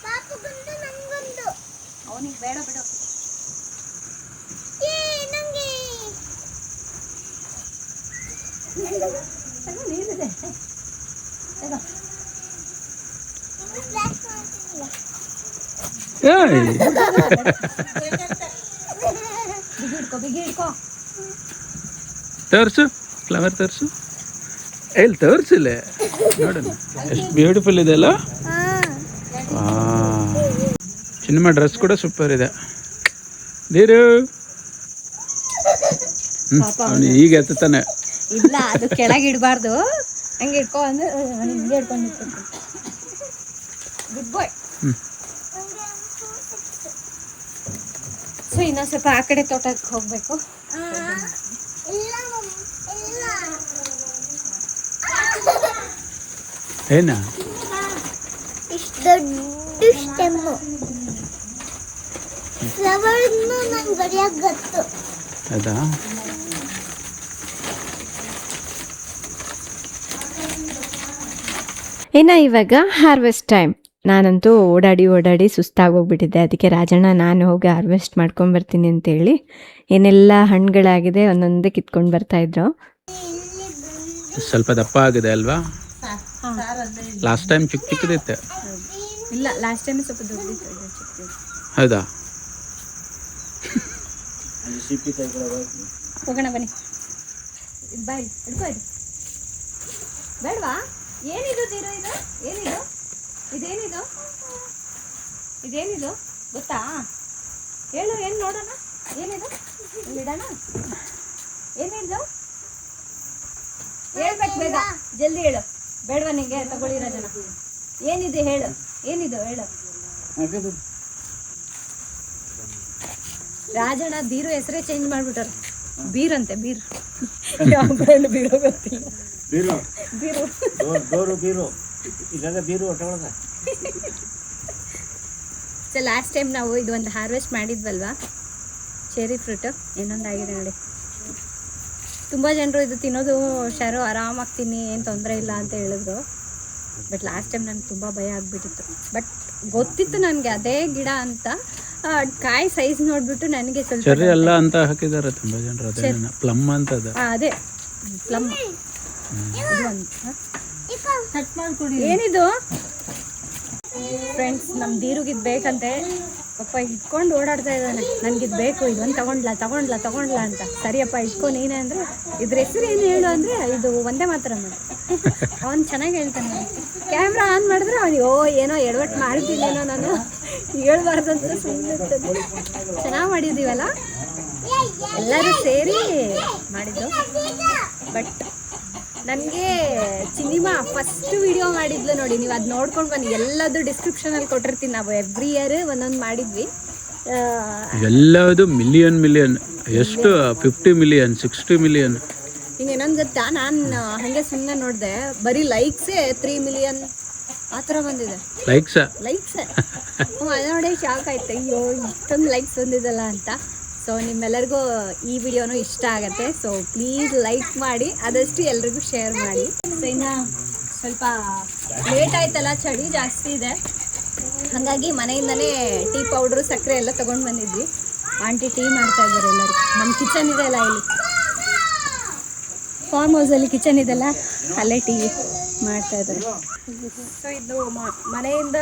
ಪಾಪಗೊಂದು ನಂಗೊಂದು. ಅವನಿಗೆ ಬೇಡ ಬಿಡು. ನಂಗೆ ನೀರಿದೆ, ತಗೋ. ಫ್ಲಾಶ್ ಮಾಡ್ತಿಲ್ಲ. ಬಿಗಿ ಹಿಡ್ಕೋ. ತೋರ್ಸು, ಫ್ಲವರ್ ತೋರ್ಸು. ಎಲ್ಲಿ ತೋರ್ಸಿಲ್ಲ ನೋಡೋಣ, ಎಷ್ಟು ಬ್ಯೂಟಿಫುಲ್ ಇದೆ ಅಲ್ಲ. ಸಿನಿಮಾ ಡ್ರೆಸ್ ಕೂಡ ಸೂಪರ್ ಇದೆ. ನೀರು ಅವನು ಈಗ ಎತ್ತಾನೆ. ಇಲ್ಲ, ಅದು ಕೆಳಗೆ ಇಡಬಾರ್ದು, ಹಂಗೆ ಇಟ್ಕೋ ಅಂದ್ರೆ ಹಿಂಗೆ ಹಿಡ್ಕೊಂಡು ಗುಡ್ ಬಾಯ್. ಸೊ ಇನ್ನೊಂದು ಸ್ವಲ್ಪ ಆ ಕಡೆ ತೋಟಕ್ಕೆ ಹೋಗ್ಬೇಕು. ಇಲ್ಲ ಇಲ್ಲ. ಏನ ಇಷ್ಟು ದೊಡ್ಡ ಸ್ಟೆಮ್ಮು ಫ್ಲವರ್ನು ನಂಗೆ ಬರೆಯಕ್ಕೆ ಗೊತ್ತು. ಅದಾ? ಇನ್ನು ಇವಾಗ ಹಾರ್ವೆಸ್ಟ್ ಟೈಮ್. ನಾನಂತೂ ಓಡಾಡಿ ಸುಸ್ತಾಗೋಗ್ಬಿಟ್ಟಿದ್ದೆ. ಅದಕ್ಕೆ ರಾಜಣ್ಣ ನಾನು ಹೋಗಿ ಹಾರ್ವೆಸ್ಟ್ ಮಾಡ್ಕೊಂಬರ್ತೀನಿ ಅಂತೇಳಿ ಏನೆಲ್ಲ ಹಣ್ಣುಗಳಾಗಿದೆ ಒಂದೊಂದೇ ಕಿತ್ಕೊಂಡು ಬರ್ತಾಯಿದ್ರು. ಸ್ವಲ್ಪ ದಪ್ಪ ಆಗಿದೆ ಅಲ್ವಾ? ಲಾಸ್ಟ್ ಟೈಮ್ ಚಿಕ್ಕದಿತ್ತೆ. ಇಲ್ಲ, ಲಾಸ್ಟ್ ಟೈಮ್ ಸ್ವಲ್ಪ ದೊಡ್ಡದಿತ್ತು. ಹೌದಾ? ಹೋಗೋಣ ಬನ್ನಿ. ಬಾಯ್ ಹಿಡ್ಕೋ. ಇದು ಬೇಡವಾ? ಏನಿದು ದೀರು? ಇದು ಏನಿದು? ಇದೇನಿದು ಗೊತ್ತಾ? ಹೇಳು, ಏನು ನೋಡೋಣ. ಏನಿದು? ಇಲ್ಲಿಡೋಣ. ಏನಿದು? ಹೇಳ್ಬೇಕು, ಬೇಗ ಜಲ್ದಿ ಹೇಳು. ಬೇಡವಾ ನಿಂಗೆ? ತಗೊಳ್ಳಿರೋ ಜನ. ಏನಿದೆ ಹೇಳು, ಏನಿದು ಹೇಳು. ರಾಜಣ್ಣ ದೀರು ಹೆಸರೇ ಚೇಂಜ್ ಮಾಡ್ಬಿಟ್ಟಾರೆ. ಬೀರ್ ಅಂತೆ, ಬೀರ್. ಯಾವ ಬ್ರ್ಯಾಂಡ್ ಬೀರೋ ಗೊತ್ತಿಲ್ಲ. ಸೊ ಲಾಸ್ಟ್ ಟೈಮ್ ನಾವು ಇದು ಒಂದು ಹಾರ್ವೆಸ್ಟ್ ಮಾಡಿದ್ವಲ್ವಾ, ಚೆರಿ ಫ್ರೂಟು. ಇನ್ನೊಂದಾಗಿದೆ ನೋಡಿ. ತುಂಬ ಜನರು ಇದು ತಿನ್ನೋದು ಶರು ಆರಾಮಾಗಿ ತಿನ್ನಿ, ಏನು ತೊಂದರೆ ಇಲ್ಲ ಅಂತ ಹೇಳಿದ್ರು. ಬಟ್ ಲಾಸ್ಟ್ ಟೈಮ್ ನನಗೆ ತುಂಬ ಭಯ ಆಗಿಬಿಟ್ಟಿತ್ತು. ಬಟ್ ಗೊತ್ತಿತ್ತು ನನಗೆ ಅದೇ ಗಿಡ ಅಂತ. ಕಾಯಿ ಸೈಜ್ ನೋಡ್ಬಿಟ್ಟು ನನಗೆ ಸ್ವಲ್ಪ ಚೆರ್ರಿ ಅಲ್ಲ ಅಂತ ಹಾಕಿದ್ದಾರೆ ತುಂಬಾ ಜನರು. ಅದೇ ಪ್ಲಮ್ ಅಂತ ಅದ. ಅದೇ ಪ್ಲಮ್. ಏನಿದು ಫ್ರೆಂಡ್ಸ್? ನಮ್ಮ ದೀರುಗಿದ್ ಬೇಕಂತೆ. ಅಪ್ಪ ಇಟ್ಕೊಂಡು ಓಡಾಡ್ತಾ ಇದ್ದಾನೆ, ನನಗಿದ್ ಬೇಕು, ಇದೊಂದು ತಗೊಂಡ್ಲಾ ಅಂತ. ಸರಿಯಪ್ಪ ಇಟ್ಕೊ ನೀನೇ ಅಂದರೆ. ಇದ್ರ ಹೆಸರು ಏನು ಹೇಳು ಅಂದರೆ ಇದು ಒಂದೇ ಮಾತ್ರ ಮೇಡಮ್. ಅವ್ನು ಚೆನ್ನಾಗಿ ಹೇಳ್ತಾನೆ. ಕ್ಯಾಮ್ರಾ ಆನ್ ಮಾಡಿದ್ರೆ ಅವನಿಗೆ ಏನೋ ಎಡವಟ್ಟು ಮಾಡಿದ್ದೀನೇನೋ ನಾನು ಹೇಳ್ಬಾರ್ದು ಅಂತ ಸುಮ್ಮನೆ. ಚೆನ್ನಾಗಿ ಮಾಡಿದ್ದೀವಲ್ಲ, ಎಲ್ಲರೂ ಸೇರಿ ಮಾಡಿದ್ದು. ಬಟ್ ನನಗೆ ಚಿನ್ನಿಮಾ ಫಸ್ಟ್ ವಿಡಿಯೋ ಮಾಡಿದ್ಲು ನೋಡಿ, ನೀವು ಅದು ನೋಡ್ಕೊಂಡು ಬನ್ನಿ. ಎಲ್ಲದು ಡಿಸ್ಕ್ರಿಪ್ಷನಲ್ಲಿ ಕೊಟ್ಟಿರ್ತೀನಿ. ನಾವು ಎವ್ರಿ ಇಯರ್ ಒಂದೊಂದು ಮಾಡಿದ್ವಿ. ಎಲ್ಲದು ಮಿಲಿಯನ್ ಎಷ್ಟು? 50 ಮಿಲಿಯನ್, 60 ಮಿಲಿಯನ್. ಹಿಂಗೆ ಏನೊಂದು ಗೊತ್ತಾ, ನಾನು ಹಾಗೆ ಸುಮ್ಮನೆ ನೋಡಿದೆ, ಬರೀ ಲೈಕ್ಸೇ 3 ಮಿಲಿಯನ್ ಆ ಥರ ಬಂದಿದೆ. ಲೈಕ್ಸ್ ಅದು ನೋಡಿ ಶಾಕ್ ಆಯ್ತು. ಅಯ್ಯೋ ಇಷ್ಟೊಂದು ಲೈಕ್ಸ್ ಬಂದಿದ್ದಲ್ಲ ಅಂತ. ಸೊ ನಿಮ್ಮೆಲ್ಲರಿಗೂ ಈ ವಿಡಿಯೋನು ಇಷ್ಟ ಆಗುತ್ತೆ. ಸೊ ಪ್ಲೀಸ್ ಲೈಕ್ ಮಾಡಿ, ಆದಷ್ಟು ಎಲ್ರಿಗೂ ಶೇರ್ ಮಾಡಿ. ಸೊ ಇನ್ನು ಸ್ವಲ್ಪ ಲೇಟ್ ಆಯ್ತಲ್ಲ, ಚಳಿ ಜಾಸ್ತಿ ಇದೆ. ಹಾಗಾಗಿ ಮನೆಯಿಂದನೇ ಟೀ ಪೌಡ್ರು, ಸಕ್ಕರೆ ಎಲ್ಲ ತೊಗೊಂಡು ಬಂದಿದ್ವಿ. ಆಂಟಿ ಟೀ ಮಾಡ್ತಾ ಇದ್ದಾರೆ ಎಲ್ಲರೂ. ನಮ್ಮ ಕಿಚನ್ ಇದೆ ಅಲ್ಲ ಇಲ್ಲಿ. ಫಾರ್ಮ್ ಹೌಸಲ್ಲಿ ಕಿಚನ್ ಇದೆಲ್ಲ ಅಲ್ಲೇ ಟೀ ಮಾಡ್ತಾ ಇದ್ದಾರೆ. ಸೊ ಇದು ಮನೆಯಿಂದ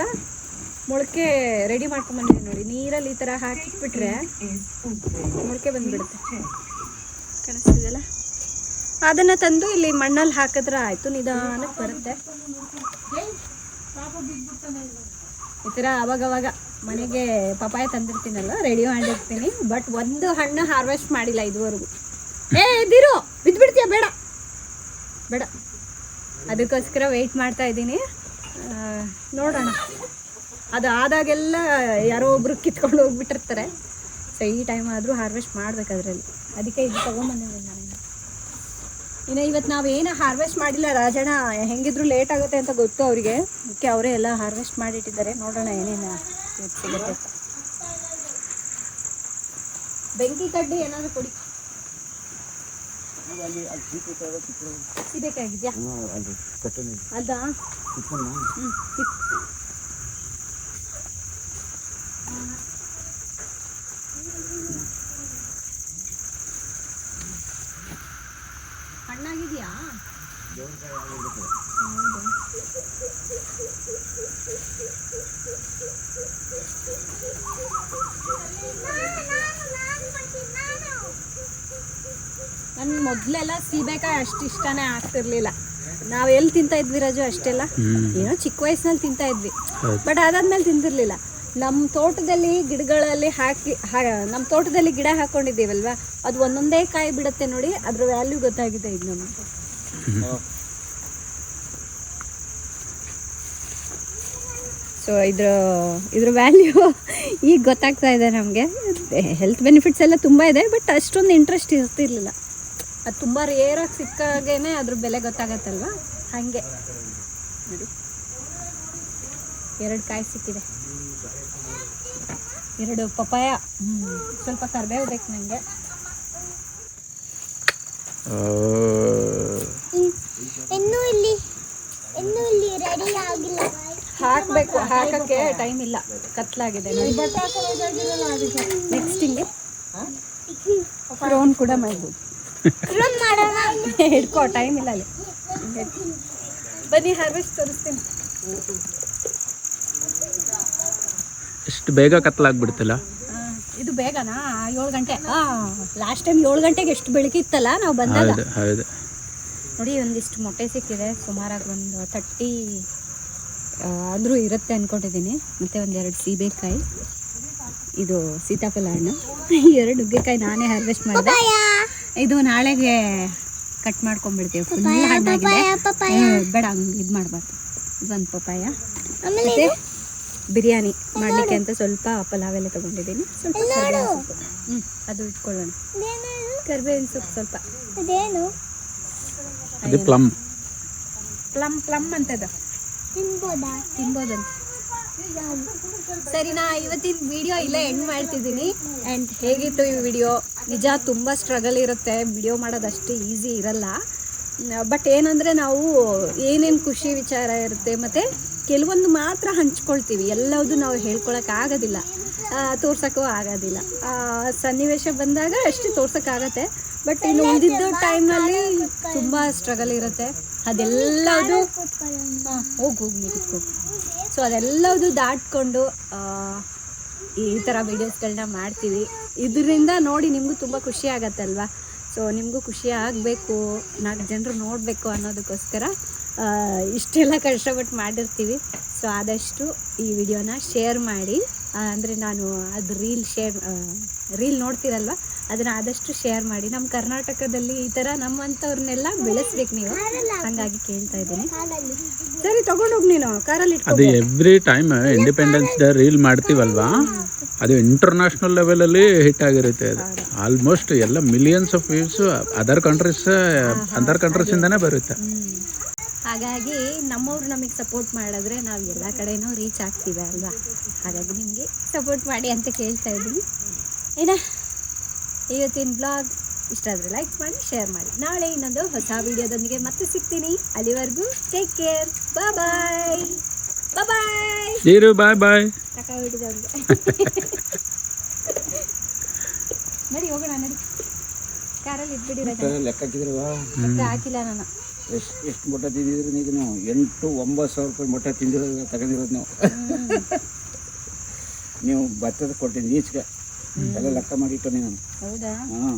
ಮೊಳಕೆ ರೆಡಿ ಮಾಡ್ಕೊಂಬಂದಿದ್ದೀನಿ ನೋಡಿ. ನೀರಲ್ಲಿ ಈ ಥರ ಹಾಕಿಬಿಟ್ರೆ ಮೊಳಕೆ ಬಂದುಬಿಡುತ್ತೆ, ಕಾಣಿಸ್ತಿದೆಯಲ್ಲ. ಅದನ್ನು ತಂದು ಇಲ್ಲಿ ಮಣ್ಣಲ್ಲಿ ಹಾಕಿದ್ರೆ ಆಯಿತು, ನಿಧಾನಕ್ಕೆ ಬರುತ್ತೆ. ಈ ಥರ ಅವಾಗವಾಗ ಮನೆಗೆ ಪಪಾಯ ತಂದಿರ್ತೀನಲ್ಲ, ರೆಡಿ ಮಾಡಿರ್ತೀನಿ. ಬಟ್ ಒಂದು ಹಣ್ಣು ಹಾರ್ವೆಸ್ಟ್ ಮಾಡಿಲ್ಲ ಇದುವರೆಗೂ. ಇದಿರು ಬಿದ್ದುಬಿಡ್ತೀಯ, ಬೇಡ ಬೇಡ. ಅದಕ್ಕೋಸ್ಕರ ವೆಯ್ಟ್ ಮಾಡ್ತಾ ಇದ್ದೀನಿ. ನೋಡೋಣ, ಅದು ಆದಾಗೆಲ್ಲ ಯಾರೋ ಒಬ್ರು ಕಿತ್ಕೊಂಡು ಹೋಗ್ಬಿಟ್ಟಿರ್ತಾರೆ. ಸೊ ಈ ಟೈಮ್ ಆದರೂ ಹಾರ್ವೆಸ್ಟ್ ಮಾಡ್ಬೇಕು ಅದರಲ್ಲಿ. ಅದಕ್ಕೆ ಇದು ತೊಗೊಂಬಂದಿದ್ದೀನಿ ನಾನು. ಇನ್ನು ಇವತ್ತು ನಾವೇನು ಹಾರ್ವೆಸ್ಟ್ ಮಾಡಿಲ್ಲ. ರಾಜಣ್ಣ ಹೆಂಗಿದ್ರು ಲೇಟ್ ಆಗುತ್ತೆ ಅಂತ ಗೊತ್ತು ಅವರಿಗೆ, ಅದಕ್ಕೆ ಅವರೇ ಎಲ್ಲ ಹಾರ್ವೆಸ್ಟ್ ಮಾಡಿಟ್ಟಿದ್ದಾರೆ. ನೋಡೋಣ ಏನೇನು ಇವತ್ತು ಸಿಗುತ್ತೆ. ಬೆಂಕಿ ಕಡ್ಡಿ ಏನಾದರೂ ಕೊಡಿ. ಸಿಗಬೇಕಾಗಿದ್ಯಾ ಅದಾ? ಹಣ್ಣಾಗಿದೆಯಾ? ನನ್ ಮೊದಲೆಲ್ಲ ಸೀಬೆಕಾಯಿ ಅಷ್ಟು ಇಷ್ಟನೇ ಆಗ್ತಿರ್ಲಿಲ್ಲ. ನಾವ್ ಎಲ್ಲಿ ತಿಂತಾ ಇದ್ವಿ ರಾಜು ಅಷ್ಟೆಲ್ಲ, ಏನೋ ಚಿಕ್ಕ ವಯಸ್ಸಿನಲ್ಲಿ ತಿಂತಾ ಇದ್ವಿ. ಬಟ್ ಅದಾದ್ಮೇಲೆ ತಿಂತಿರ್ಲಿಲ್ಲ. ನಮ್ಮ ತೋಟದಲ್ಲಿ ಗಿಡಗಳಲ್ಲಿ ನಮ್ಮ ತೋಟದಲ್ಲಿ ಗಿಡ ಹಾಕೊಂಡಿದ್ದೀವಲ್ವಾ, ಅದು ಒಂದೊಂದೇ ಕಾಯಿ ಬಿಡುತ್ತೆ ನೋಡಿ. ಅದ್ರ ವ್ಯಾಲ್ಯೂ ಗೊತ್ತಾಗಿದೆ ಇದು ನಮಗೆ. ಸೊ ಇದ್ರ ವ್ಯಾಲ್ಯೂ ಈಗ ಗೊತ್ತಾಗ್ತಾ ಇದೆ ನಮಗೆ. ಹೆಲ್ತ್ ಬೆನಿಫಿಟ್ಸ್ ಎಲ್ಲ ತುಂಬ ಇದೆ, ಬಟ್ ಅಷ್ಟೊಂದು ಇಂಟ್ರೆಸ್ಟ್ ಇರ್ತಿರ್ಲಿಲ್ಲ. ಅದು ತುಂಬ ರೇರಾಗಿ ಸಿಕ್ಕಾಗೇನೆ ಅದ್ರ ಬೆಲೆ ಗೊತ್ತಾಗತ್ತಲ್ವ, ಹಾಗೆ ನೋಡಿ. 2 ಕಾಯಿ ಸಿಕ್ಕಿದೆ, 2 ಪಪಾಯ. ಸ್ವಲ್ಪ ಕರಿಬೇವು ಬೇಕು ನನಗೆ. ಇನ್ನೂ ಇಲ್ಲಿ ರೆಡಿ ಆಗಿಲ್ಲ. ಹಾಕಬೇಕು, ಹಾಕಕ್ಕೆ ಟೈಮ್ ಇಲ್ಲ, ಕತ್ಲಾಗಿದೆ. ನೆಕ್ಸ್ಟ್ ಹಿಂಗೆ ಕ್ರೋನ್ ಕೂಡ ಮಾಡ್ಬೋದು. ಹಿಡ್ಕೋ, ಟೈಮ್ ಇಲ್ಲ ಅಲ್ಲಿ. ಬನ್ನಿ ಹಾರ್ವೆಸ್ಟ್ ತೋರಿಸ್ತೀನಿ. ಎಷ್ಟು ಬೇಗ ಕತ್ಲಾಗ್ಬಿಡ್ತಲ್ಲ ಇದು. ಬೇಗನಾ? 7 ಗಂಟೆ. ಲಾಸ್ಟ್ ಟೈಮ್ 7 ಗಂಟೆಗೆ ಎಷ್ಟು ಬೆಳಕಿತ್ತಲ್ಲ ನಾವು ಬಂದಾಗ. ನೋಡಿ, ಒಂದಿಷ್ಟು ಮೊಟ್ಟೆ ಸಿಕ್ಕಿದೆ. ಸುಮಾರಾಗಿ ಒಂದು 30 ಅಂದರೂ ಇರುತ್ತೆ ಅಂದ್ಕೊಂಡಿದ್ದೀನಿ. ಮತ್ತು 1-2 ಸೀಬೆಕಾಯಿ, ಇದು ಸೀತಾಫಲ ಹಣ್ಣು, 2 ನುಗ್ಗೆಕಾಯಿ ನಾನೇ ಹಾರ್ವೆಸ್ಟ್ ಮಾಡಿದೆ. ಇದು ನಾಳೆಗೆ ಕಟ್ ಮಾಡ್ಕೊಂಡ್ಬಿಡ್ತೀವಿ. ಫುಲ್ ಹಣ್ಣಾಗಿದೆ. ಬೇಡ, ಹಂಗೆ ಇದು ಮಾಡಬಾರ್ದು. ಇದೊಂದು ಪಪಾಯ. ಮತ್ತು ಬಿರಿಯಾನಿ ಮಾಡಲಿಕ್ಕೆ ಅಂತ ಸ್ವಲ್ಪ ಪಲಾವೆಲ್ಲ ತೊಗೊಂಡಿದ್ದೀನಿ. ಸ್ವಲ್ಪ ಅದು ಇಟ್ಕೊಳ್ಳೋಣ. ಕರಿಬೇವಿನ ಸೊಪ್ಪು ಸ್ವಲ್ಪ. ಅದೇನು? ಅದು ಪ್ಲಮ್ ಅಂತದ ತಿನ್ಬೋದಂತ. ಸರಿನಾ? ಇವತ್ತಿನ ವಿಡಿಯೋ ಇಲ್ಲೇ ಎಂಡ್ ಮಾಡ್ತಿದ್ದೀನಿ. ಆ್ಯಂಡ್ ಹೇಗಿತ್ತು ಈ ವಿಡಿಯೋ? ನಿಜ ತುಂಬ ಸ್ಟ್ರಗಲ್ ಇರುತ್ತೆ, ವಿಡಿಯೋ ಮಾಡೋದು ಅಷ್ಟು ಈಸಿ ಇರಲ್ಲ. ಬಟ್ ಏನಂದರೆ ನಾವು ಏನೇನು ಖುಷಿ ವಿಚಾರ ಇರುತ್ತೆ, ಮತ್ತು ಕೆಲವೊಂದು ಮಾತ್ರ ಹಂಚ್ಕೊಳ್ತೀವಿ. ಎಲ್ಲವೂ ನಾವು ಹೇಳ್ಕೊಳಕ್ಕಾಗೋದಿಲ್ಲ, ತೋರ್ಸೋಕ್ಕೂ ಆಗೋದಿಲ್ಲ. ಸನ್ನಿವೇಶ ಬಂದಾಗ ಅಷ್ಟೇ ತೋರ್ಸೋಕ್ಕಾಗತ್ತೆ. ಬಟ್ ಇನ್ನು ಉಳಿದಿದ್ದ ಟೈಮ್ನಲ್ಲಿ ತುಂಬ ಸ್ಟ್ರಗಲ್ ಇರುತ್ತೆ. ಅದೆಲ್ಲದು ಹೋಗಿ ನೀವು ಕುತ್ಕೊಂಡು. ಸೊ ಅದೆಲ್ಲದು ದಾಟ್ಕೊಂಡು ಈ ಥರ ವೀಡಿಯೋಸ್ಗಳನ್ನ ಮಾಡ್ತೀವಿ. ಇದರಿಂದ ನೋಡಿ ನಿಮಗೂ ತುಂಬ ಖುಷಿ ಆಗತ್ತಲ್ವ. ಸೊ ನಿಮಗೂ ಖುಷಿ ಆಗಬೇಕು, 4 ಜನರು ನೋಡಬೇಕು ಅನ್ನೋದಕ್ಕೋಸ್ಕರ ಇಷ್ಟೆಲ್ಲ ಕಷ್ಟಪಟ್ಟು ಮಾಡಿರ್ತೀವಿ. ಸೊ ಆದಷ್ಟು ಈ ವಿಡಿಯೋನ ಶೇರ್ ಮಾಡಿ. ಅಂದರೆ ನಾನು ಅದು ರೀಲ್ ನೋಡ್ತೀರಲ್ವ, ಅದನ್ನು ಆದಷ್ಟು ಶೇರ್ ಮಾಡಿ. ನಮ್ಮ ಕರ್ನಾಟಕದಲ್ಲಿ ಈ ಥರ ನಮ್ಮಂಥವ್ರನ್ನೆಲ್ಲ ಬೆಳೆಸ್ಬೇಕು ನೀವು, ಹಾಗಾಗಿ ಕೇಳ್ತಾ ಇದ್ದೀನಿ. ಸರಿ, ತಗೊಂಡೋಗಿ ನೀನು ಕಾರಲ್ಲಿ ಇಟ್ಕೊ. ಅದು every time independence day reel ಮಾಡ್ತೀವಲ್ವಾ, ಅದು ಇಂಟರ್ನ್ಯಾಷನಲ್ ಲೆವೆಲಲ್ಲಿ ಹಿಟ್ ಆಗಿರುತ್ತೆ. ಅದು ಆಲ್ಮೋಸ್ಟ್ ಎಲ್ಲ ಮಿಲಿಯನ್ಸ್ ಆಫ್ ವ್ಯೂಸ್ ಅದರ್ ಕಂಟ್ರೀಸಿಂದನೇ ಬರುತ್ತೆ. ಹಾಗಾಗಿ ನಮ್ಮವ್ರು ನಮಗೆ ಸಪೋರ್ಟ್ ಮಾಡಿದ್ರೆ ನಾವು ಎಲ್ಲ ಕಡೆನೂ ರೀಚ್ ಆಗ್ತೀವಿ ಅಲ್ವಾ. ಹಾಗಾಗಿ ನಿಮಗೆ ಸಪೋರ್ಟ್ ಮಾಡಿ ಅಂತ ಕೇಳ್ತಾ ಇದ್ದೀನಿ. ಇವತ್ತಿನ ಬ್ಲಾಗ್ ಇಷ್ಟ ಆದರೆ ಲೈಕ್ ಮಾಡಿ, ಶೇರ್ ಮಾಡಿ. ನಾಳೆ ಇನ್ನೊಂದು ಹೊಸ ವಿಡಿಯೋದೊಂದಿಗೆ ಮತ್ತೆ ಸಿಗ್ತೀನಿ. ಅಲ್ಲಿವರೆಗೂ ಟೇಕ್ ಕೇರ್. ಬಾಯ್ ಬಾಯ್. ನಡಿ ಹೋಗೋಣ, ನಡಿ. ಕಾರಲ್ಲಿ ಇಟ್ಬಿಡಿ ಲೆಕ್ಕ ಹಾಕಿದ್ರವ ಹಾಕಿಲ್ಲ ನಾನು. ಎಷ್ಟು ಮೊಟ್ಟೆ ತಿಂದಿದ್ರು ನೀವು 8,000-9,000 ರೂಪಾಯಿ ಮೊಟ್ಟೆ ತಿಂದಿರೋದು ತಗೊಂಡಿರೋದು ನಾವು. ನೀವು ಭತ್ತದ ಕೊಟ್ಟಿದ್ದು ಈಚೆಗೆ ಎಲ್ಲ ಲೆಕ್ಕ ಮಾಡಿಟ್ಟು ನಾನು. ಹೌದಾ? ಹಾಂ